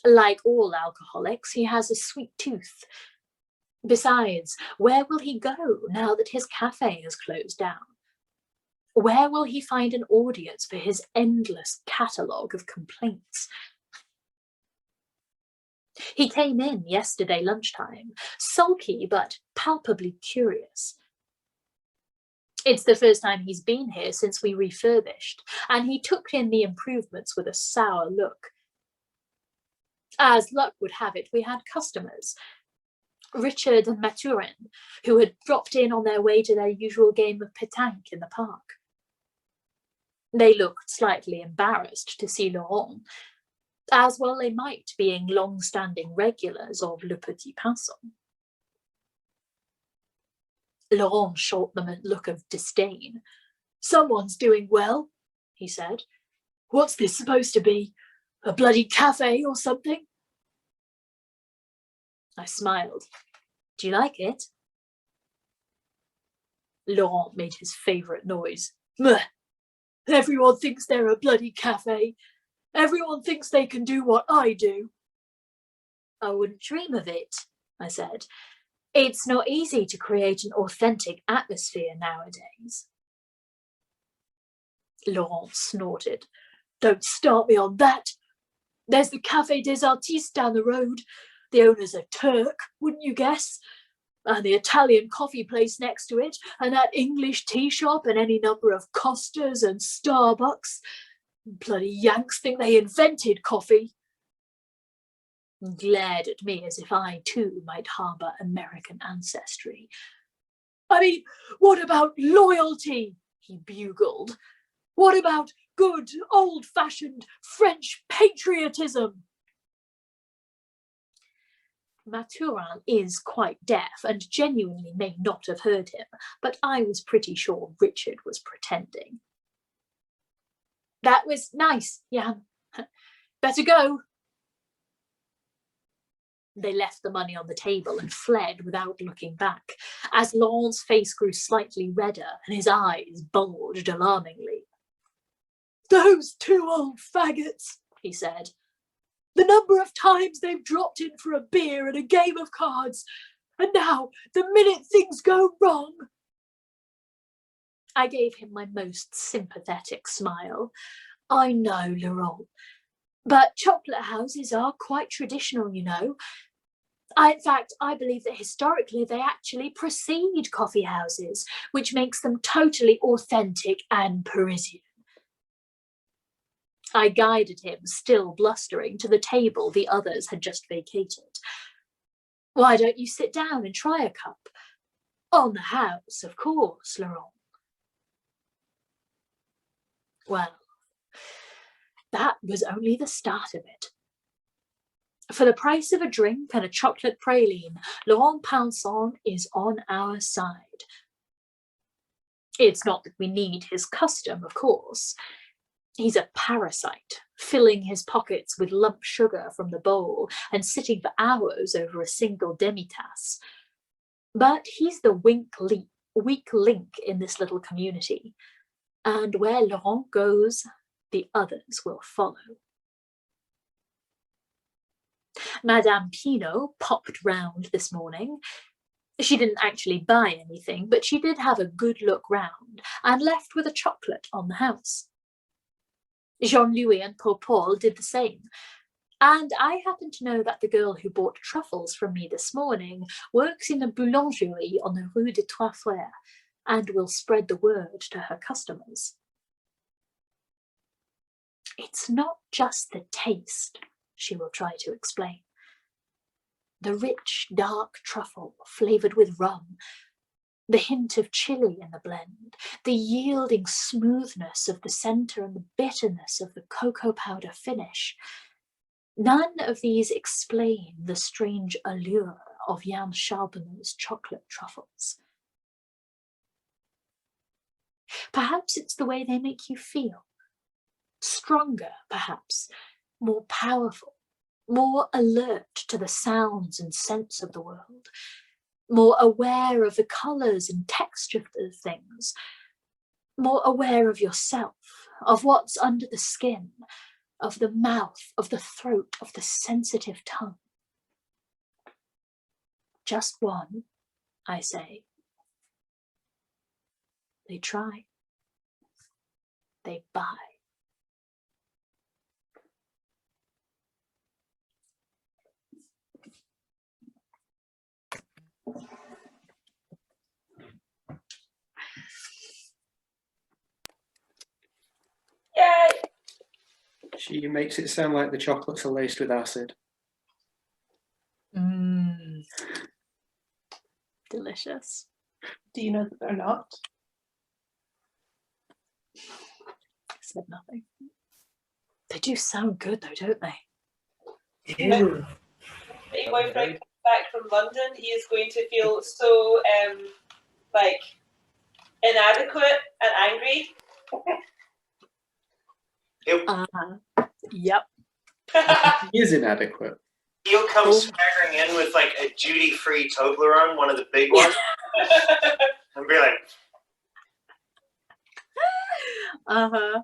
Like all alcoholics, he has a sweet tooth. Besides, where will he go now that his cafe is closed down? Where will he find an audience for his endless catalogue of complaints? He came in yesterday lunchtime, sulky but palpably curious. It's the first time he's been here since we refurbished, and he took in the improvements with a sour look. As luck would have it, we had customers. Richard and Mathurin, who had dropped in on their way to their usual game of pétanque in the park. They looked slightly embarrassed to see Laurent, as well they might, being long-standing regulars of Le Petit Pinson. Laurent shot them a look of disdain. "Someone's doing well," he said. "What's this supposed to be? A bloody cafe or something?" I smiled. "Do you like it?" Laurent made his favourite noise. "Meh. Everyone thinks they're a bloody cafe. Everyone thinks they can do what I do." "I wouldn't dream of it," I said. "It's not easy to create an authentic atmosphere nowadays." Laurent snorted. "Don't start me on that. There's the Café des Artistes down the road. The owner's a Turk, wouldn't you guess? And the Italian coffee place next to it, and that English tea shop, and any number of Costas and Starbucks. Bloody Yanks think they invented coffee." He glared at me as if I too might harbour American ancestry. "I mean, what about loyalty?" he bugled. "What about good, old-fashioned French patriotism?" Mathurin is quite deaf and genuinely may not have heard him, but I was pretty sure Richard was pretending. "That was nice, Jan. Better go." They left the money on the table and fled without looking back, as Laurent's face grew slightly redder and his eyes bulged alarmingly. "Those two old faggots," he said. "The number of times they've dropped in for a beer and a game of cards, and now, the minute things go wrong—" I gave him my most sympathetic smile. "I know, Laurent, but chocolate houses are quite traditional, you know. In fact, I believe that historically they actually precede coffee houses, which makes them totally authentic and Parisian." I guided him, still blustering, to the table the others had just vacated. "Why don't you sit down and try a cup? On the house, of course, Laurent." Well, that was only the start of it. For the price of a drink and a chocolate praline, Laurent Pinson is on our side. It's not that we need his custom, of course. He's a parasite, filling his pockets with lump sugar from the bowl and sitting for hours over a single demi-tasse. But he's the weak link in this little community, and where Laurent goes, the others will follow. Madame Pinault popped round this morning. She didn't actually buy anything, but she did have a good look round and left with a chocolate on the house. Jean-Louis and Paul did the same, and I happen to know that the girl who bought truffles from me this morning works in a boulangerie on the Rue des Trois Frères and will spread the word to her customers. "It's not just the taste," she will try to explain. "The rich, dark truffle flavoured with rum, the hint of chili in the blend, the yielding smoothness of the centre and the bitterness of the cocoa powder finish. None of these explain the strange allure of Jan Charbonneau's chocolate truffles. Perhaps it's the way they make you feel. Stronger, perhaps, more powerful, more alert to the sounds and scents of the world, more aware of the colours and texture of things, more aware of yourself, of what's under the skin, of the mouth, of the throat, of the sensitive tongue. Just one, I say. They try. They buy. She makes it sound like the chocolates are laced with acid. Delicious. Do you know that they're not? Said nothing. They do sound good though, don't they? When your boyfriend comes back from London, he is going to feel so like inadequate and angry. Yep. He is inadequate. He'll come swaggering in with like a duty-free Toblerone, one of the big ones, and be like, Oh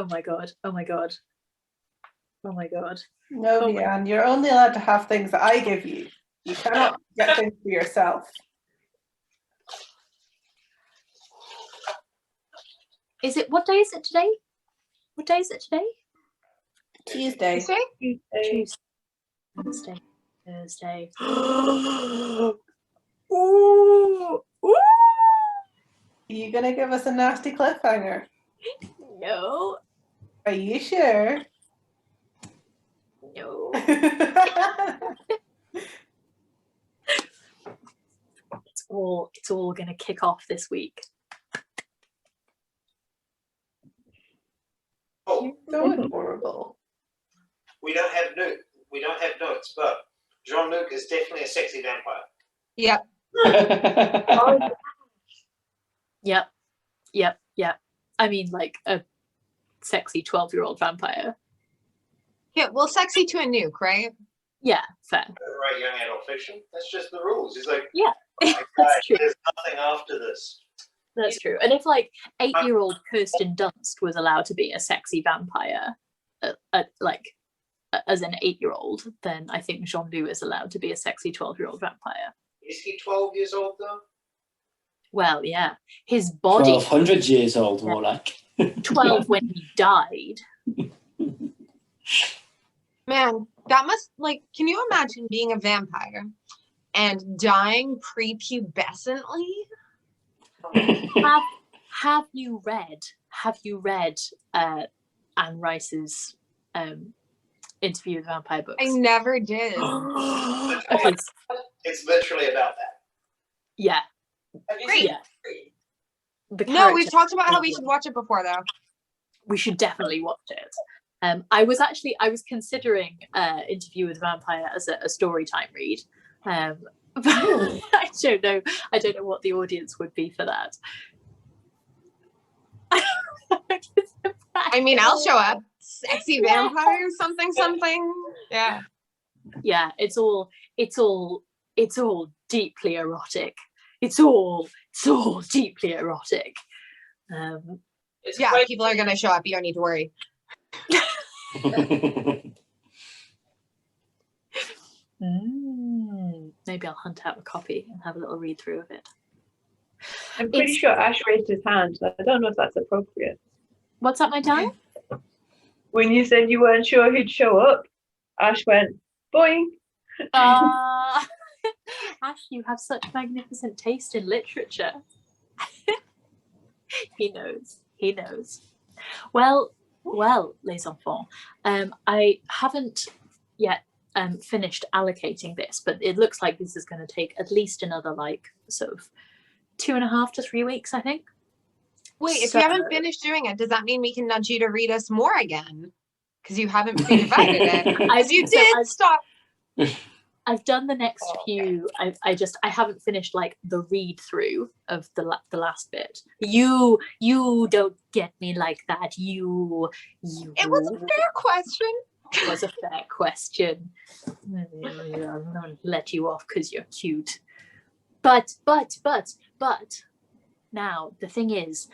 my god. Oh my god. Oh my god. No, Oh Leanne, you're only allowed to have things that I give you. You cannot get things for yourself. Is it, what day is it today? What day is it today? Tuesday. Tuesday. Wednesday. Thursday. Ooh. Ooh. Are you going to give us a nasty cliffhanger? No. Are you sure? No. It's all gonna kick off this week. "Oh, So adorable. we don't have notes, but Jean-Luc is definitely a sexy vampire." Yep. Yep. I mean, like a sexy 12-year-old vampire. Yeah, well, sexy to a nuke, right? Yeah, fair. Right, young adult fiction. That's just the rules. He's like, Yeah, "Oh my that's God, true. there's nothing after this." That's true. And if like 8-year-old Kirsten Dunst was allowed to be a sexy vampire, as an 8-year-old, then I think Jean-Luc is allowed to be a sexy 12-year-old vampire. Is he 12 years old though? Well, yeah, his body 1200 years old, more like. 12 when he died. Man, that must, like, can you imagine being a vampire and dying prepubescently? Have you read Anne Rice's interview with vampire books? I never did. It's literally about that. Yeah. Have you Great. seen Yeah. Free? The No, we've character- talked about how we should watch it before, though. We should definitely watch it. I was considering Interview with a Vampire as a story time read. But I don't know what the audience would be for that. I mean, I'll show up. Sexy vampire, something. Yeah. Yeah, it's all deeply erotic. It's all deeply erotic. It's Yeah, quite people are going to show up. You don't need to worry. Maybe I'll hunt out a copy and have a little read through of it. I'm pretty sure Ash raised his hand, so I don't know if that's appropriate. What's up, my darling? When you said you weren't sure he'd show up, Ash went, boing. Ash, you have such magnificent taste in literature. He knows. Well, les enfants, I haven't yet finished allocating this, but it looks like this is going to take at least another like sort of 2.5 to 3 weeks, I think. Wait, if you haven't finished doing it, does that mean we can nudge you to read us more again? Because you haven't pre-divided it. Stop. I've done the next few. I haven't finished like the read through of the last bit. You don't get me like that. You. It was a fair question. It was a fair question. I'm gonna let you off because you're cute. But now the thing is,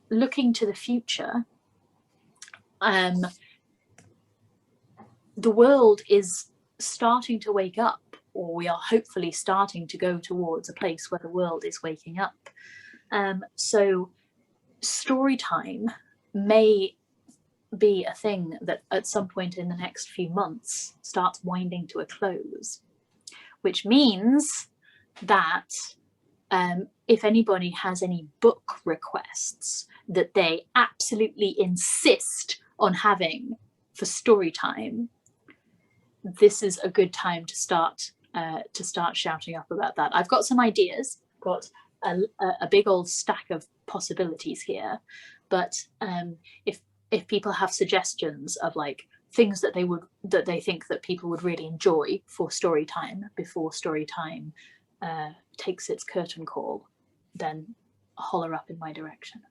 looking to the future, the world is starting to wake up, or we are hopefully starting to go towards a place where the world is waking up. So story time may be a thing that at some point in the next few months starts winding to a close, which means that if anybody has any book requests that they absolutely insist on having for story time, this is a good time to start shouting up about that. I've got some ideas, got a big old stack of possibilities here, but if people have suggestions of like things that they think that people would really enjoy for story time before story time takes its curtain call, then holler up in my direction.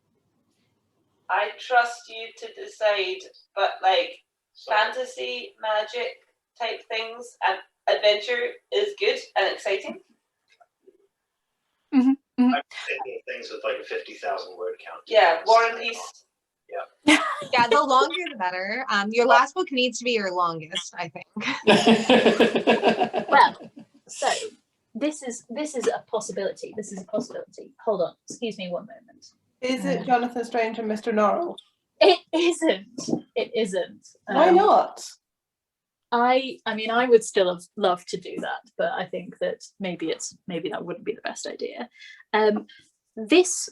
I trust you to decide, but like fantasy, magic type things and adventure is good and exciting. I'm thinking things with like a 50,000 word count. Yeah, War and Peace. Yeah. Yeah, the longer the better. Your last book needs to be your longest, I think. Well, so this is a possibility. This is a possibility. Hold on, excuse me one moment. Is it Jonathan Strange and Mr. Norrell? It isn't. It isn't. Why not? I mean, I would still have loved to do that, but I think that maybe that wouldn't be the best idea. This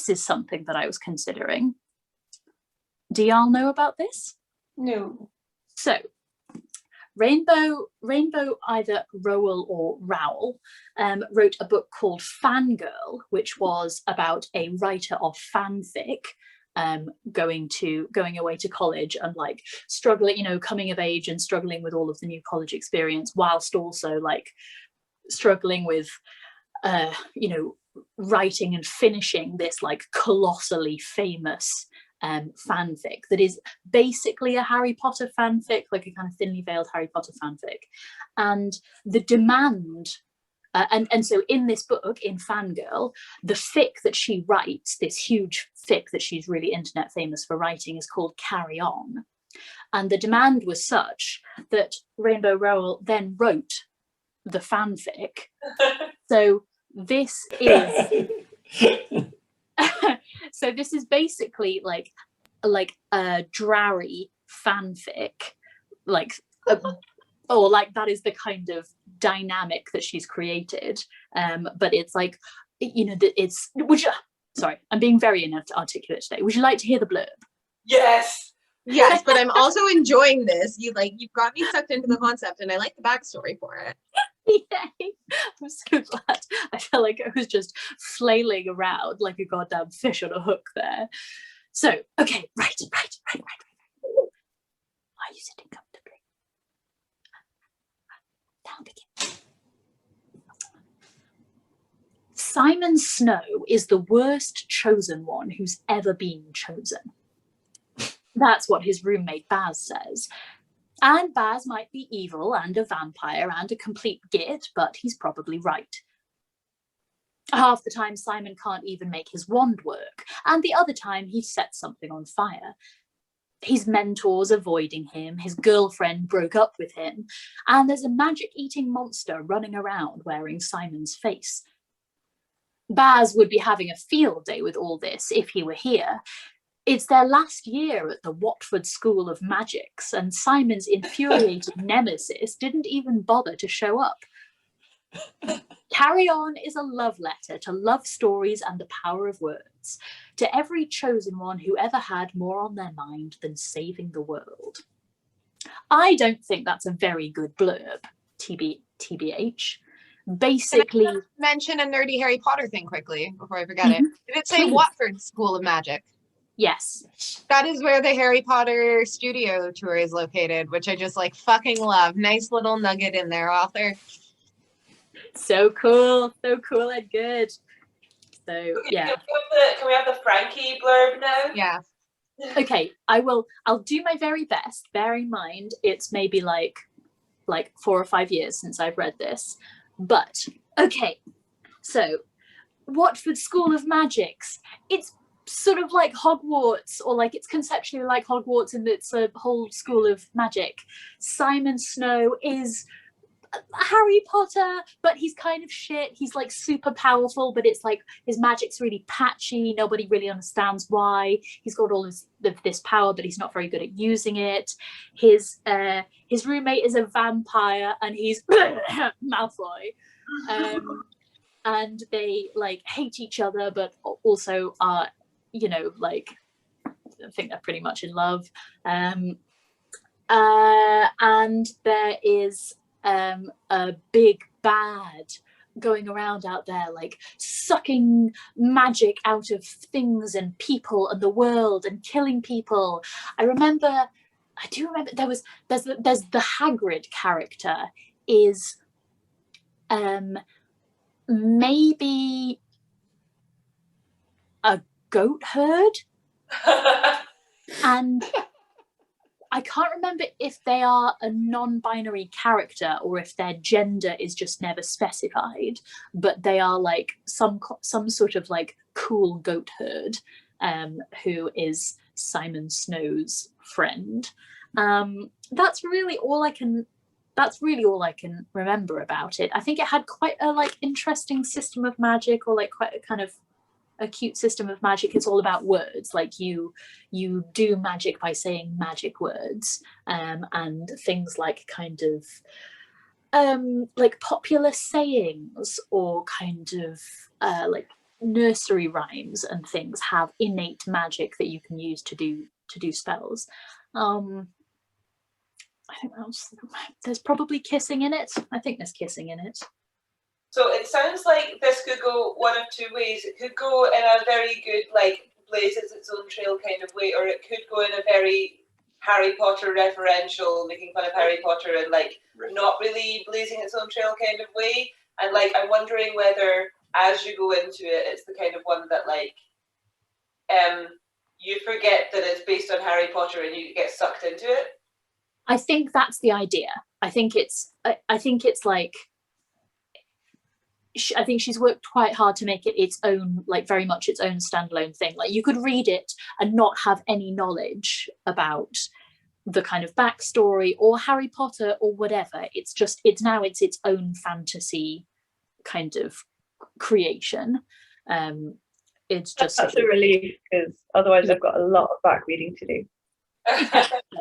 is something that I was considering. Do y'all know about this? No. So, Rainbow either Rowell or Rowell wrote a book called Fangirl, which was about a writer of fanfic going away to college and like struggling, coming of age and struggling with all of the new college experience, whilst also like struggling with writing and finishing this like colossally famous fanfic that is basically a Harry Potter fanfic, like a kind of thinly veiled Harry Potter fanfic. And the demand and so in this book, in Fangirl, the fic that she writes, this huge fic that she's really internet famous for writing, is called Carry On. And the demand was such that Rainbow Rowell then wrote the fanfic. So this is so this is basically like a Drarry fanfic, that is the kind of dynamic that she's created. But it's like, sorry, I'm being very inarticulate today. Would you like to hear the blurb? Yes. Yes, but I'm also enjoying this. You've got me sucked into the concept, and I like the backstory for it. Yay. I'm so glad. I felt like I was just flailing around like a goddamn fish on a hook there. So, okay, right. Are you sitting comfortably? Now begin. Simon Snow is the worst chosen one who's ever been chosen. That's what his roommate Baz says. And Baz might be evil and a vampire and a complete git, but he's probably right. Half the time Simon can't even make his wand work, and the other time he sets something on fire. His mentor's avoiding him, his girlfriend broke up with him, and there's a magic-eating monster running around wearing Simon's face. Baz would be having a field day with all this if he were here. It's their last year at the Watford School of Magics, and Simon's infuriated nemesis didn't even bother to show up. Carry On is a love letter to love stories and the power of words, to every chosen one who ever had more on their mind than saving the world. I don't think that's a very good blurb, TBH. Basically... Can I mention a nerdy Harry Potter thing quickly before I forget it? Did it say Please. Watford School of Magic? Yes. That is where the Harry Potter studio tour is located, which I just fucking love. Nice little nugget in there, author. So cool and good. So yeah. Can we have the Frankie blurb now? Yeah. Okay, I'll do my very best. Bear in mind it's maybe like 4 or 5 years since I've read this. But okay, so Watford School of Magics. It's sort of like Hogwarts, or it's conceptually like Hogwarts, and it's a whole school of magic. Simon Snow is Harry Potter, but he's kind of shit. He's super powerful, but it's his magic's really patchy. Nobody really understands why. He's got all this power, but he's not very good at using it. His roommate is a vampire, and he's Malfoy. And they hate each other, but also are, I think they're pretty much in love. And there is a big bad going around out there, like sucking magic out of things and people and the world and killing people. I do remember there's the Hagrid character is maybe a goat herd. And I can't remember if they are a non-binary character or if their gender is just never specified, but they are like some sort of like cool goat herd who is Simon Snow's friend. That's really all I can remember about it. I think it had quite a like interesting system of magic, or like quite a kind of a cute system of magic. It's all about words, like you do magic by saying magic words, and things like kind of like popular sayings or kind of like nursery rhymes and things have innate magic that you can use to do spells. I think there's probably kissing in it. I think there's kissing in it. So it sounds like this could go one of two ways. It could go in a very good, like, blazes its own trail kind of way, or it could go in a very Harry Potter referential, making fun of Harry Potter and, like, not really blazing its own trail kind of way. And, like, I'm wondering whether, as you go into it, it's the kind of one that, like, you forget that it's based on Harry Potter and you get sucked into it. I think that's the idea. I think it's like, I think she's worked quite hard to make it its own, like very much its own standalone thing. Like you could read it and not have any knowledge about the kind of backstory or Harry Potter or whatever. It's now its own fantasy kind of creation. It's just that's a relief, because otherwise I've got a lot of back reading to do.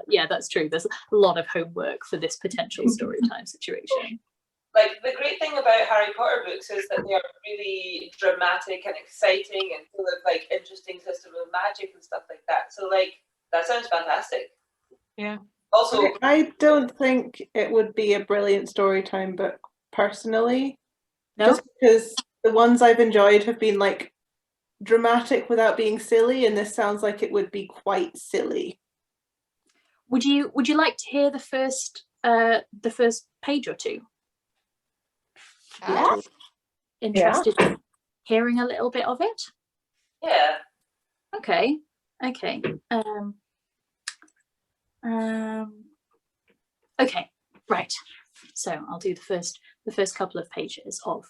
Yeah, that's true. There's a lot of homework for this potential story time situation. Like, the great thing about Harry Potter books is that they are really dramatic and exciting and full of, like, interesting system of magic and stuff like that. So, like, that sounds fantastic. Yeah. Also, I don't think it would be a brilliant storytime book, personally. No? Just because the ones I've enjoyed have been, like, dramatic without being silly, and this sounds like it would be quite silly. Would you like to hear the first page or two? Yeah. Interested in hearing a little bit of it? yeah. Okay. Okay, right. So I'll do the first couple of pages of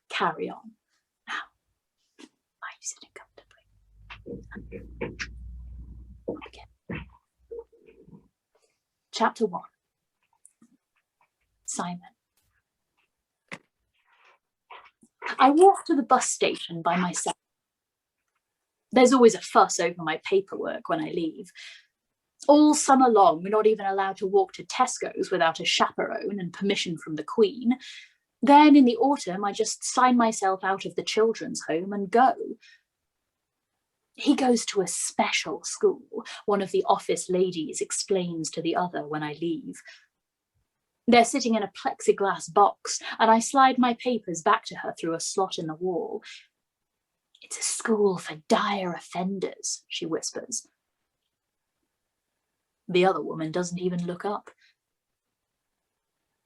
Carry On. Now, are you sitting comfortably? Okay. Chapter 1. Simon. I walk to the bus station by myself. There's always a fuss over my paperwork when I leave. All summer long, we're not even allowed to walk to Tesco's without a chaperone and permission from the Queen. Then in the autumn, I just sign myself out of the children's home and go. He goes to a special school, one of the office ladies explains to the other when I leave. They're sitting in a plexiglass box, and I slide my papers back to her through a slot in the wall. It's a school for dire offenders, she whispers. The other woman doesn't even look up.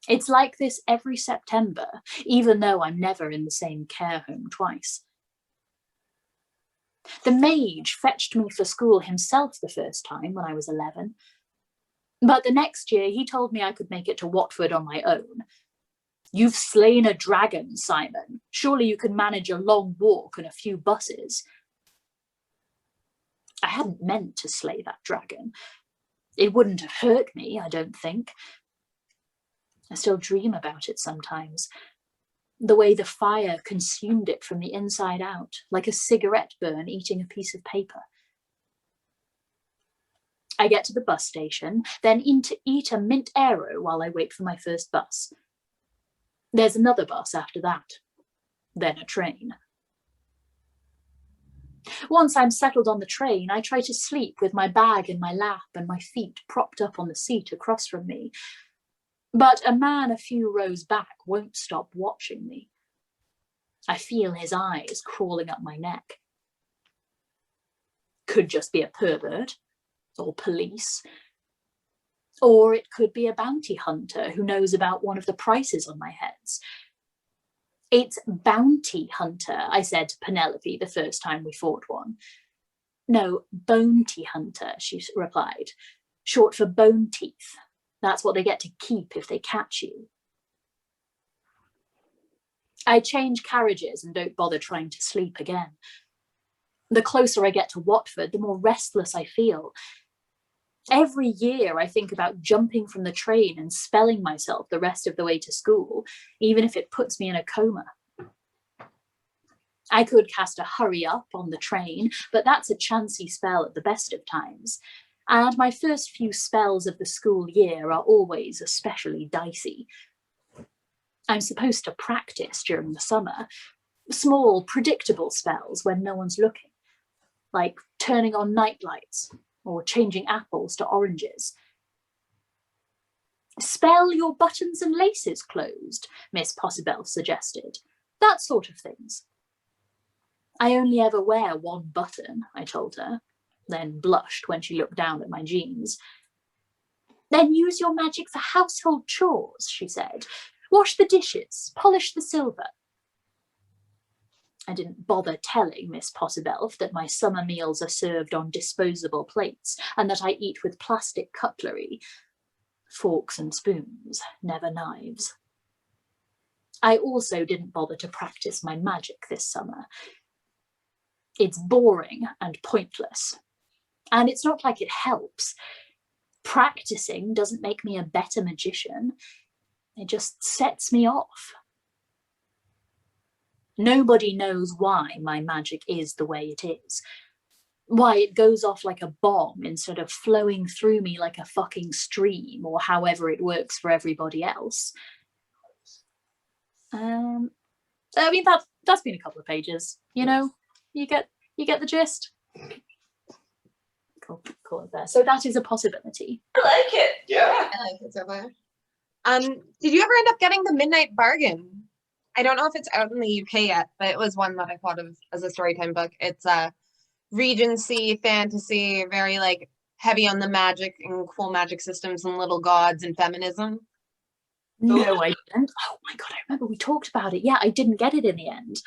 It's like this every September, even though I'm never in the same care home twice. The mage fetched me for school himself the first time when I was 11. But the next year he told me I could make it to Watford on my own. You've slain a dragon, Simon. Surely you can manage a long walk and a few buses. I hadn't meant to slay that dragon. It wouldn't have hurt me, I don't think. I still dream about it sometimes. The way the fire consumed it from the inside out, like a cigarette burn eating a piece of paper. I get to the bus station, then in to eat a mint aero while I wait for my first bus. There's another bus after that, then a train. Once I'm settled on the train, I try to sleep with my bag in my lap and my feet propped up on the seat across from me. But a man a few rows back won't stop watching me. I feel his eyes crawling up my neck. Could just be a pervert, or police. Or it could be a bounty hunter who knows about one of the prices on my heads. It's bounty hunter, I said to Penelope the first time we fought one. No, bounty hunter, she replied. Short for bone teeth. That's what they get to keep if they catch you. I change carriages and don't bother trying to sleep again. The closer I get to Watford, the more restless I feel. Every year I think about jumping from the train and spelling myself the rest of the way to school, even if it puts me in a coma. I could cast a hurry up on the train, but that's a chancy spell at the best of times. And my first few spells of the school year are always especially dicey. I'm supposed to practice during the summer, small, predictable spells when no one's looking, like turning on night lights or changing apples to oranges. Spell your buttons and laces closed, Miss Possibel suggested. That sort of things. I only ever wear one button, I told her, then blushed when she looked down at my jeans. Then use your magic for household chores, she said. Wash the dishes, polish the silver. I didn't bother telling Miss Possibelf that my summer meals are served on disposable plates and that I eat with plastic cutlery, forks and spoons, never knives. I also didn't bother to practice my magic this summer. It's boring and pointless. And it's not like it helps. Practicing doesn't make me a better magician. It just sets me off. Nobody knows why my magic is the way it is. Why it goes off like a bomb instead of flowing through me like a fucking stream, or however it works for everybody else. I mean, that's been a couple of pages, you know? You get the gist. Call it there. So that is a possibility. I like it. Yeah. I like it so far. Did you ever end up getting the Midnight Bargain? I don't know if it's out in the UK yet, but it was one that I thought of as a Storytime book. It's a Regency fantasy, very like heavy on the magic and cool magic systems and little gods and feminism. No, I didn't. Oh my god, I remember we talked about it. Yeah, I didn't get it in the end.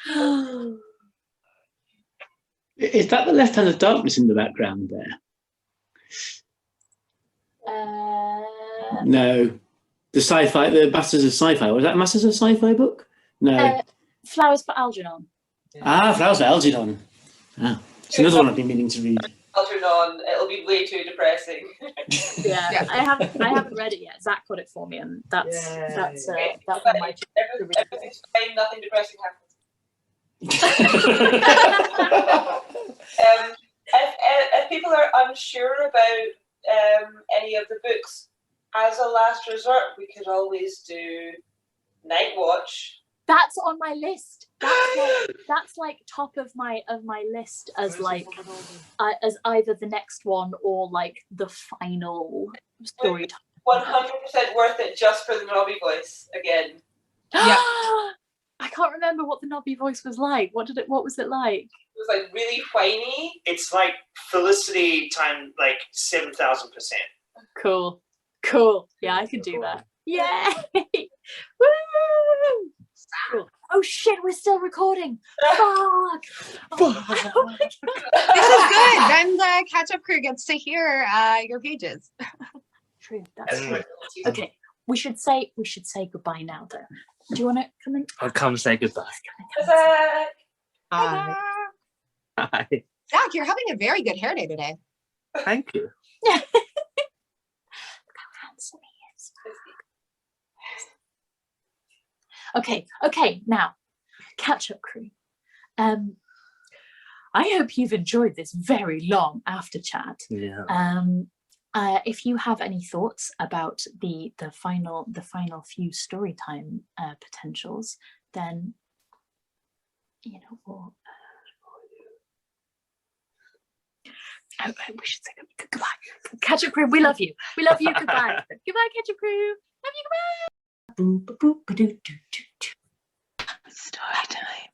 Is that the Left Hand of Darkness in the background there? No. The sci-fi, the Masters of Sci-Fi. Was that Masters of Sci-Fi book? No. Flowers for Algernon. Ah, Flowers for Algernon. Ah, it's another one I've been meaning to read. Algernon, it'll be way too depressing. Yeah, I haven't read it yet. Zach got it for me, and that's on my Everything's fine, nothing depressing happens. If people are unsure about any of the books, as a last resort, we could always do Night Watch. That's on my list. That's like top of my list as like as either the next one or like the final story. 100% worth it just for the Nobby voice again. Yeah. I can't remember what the Nobby voice was like. What was it like? It was like really whiny. It's like Felicity time like 7,000%. Cool. Yeah, I could do that. Yay! Woo! Cool. Oh shit, we're still recording. Fuck! Oh my God. This is good. Then the catch-up crew gets to hear your pages. True. That's true. Okay, we should say goodbye now, though. Do you want to come in? I'll come say goodbye. Hi. Hi. Zach, you're having a very good hair day today. Thank you. Look how handsome he is. Okay, now, catch-up crew. I hope you've enjoyed this very long after chat. Yeah. If you have any thoughts about the final few Storytime potentials, then you know Oh, we should say goodbye. Ketchup Crew, we love you. We love you. Goodbye. Goodbye, Ketchup Crew. Love you. Goodbye. Story time.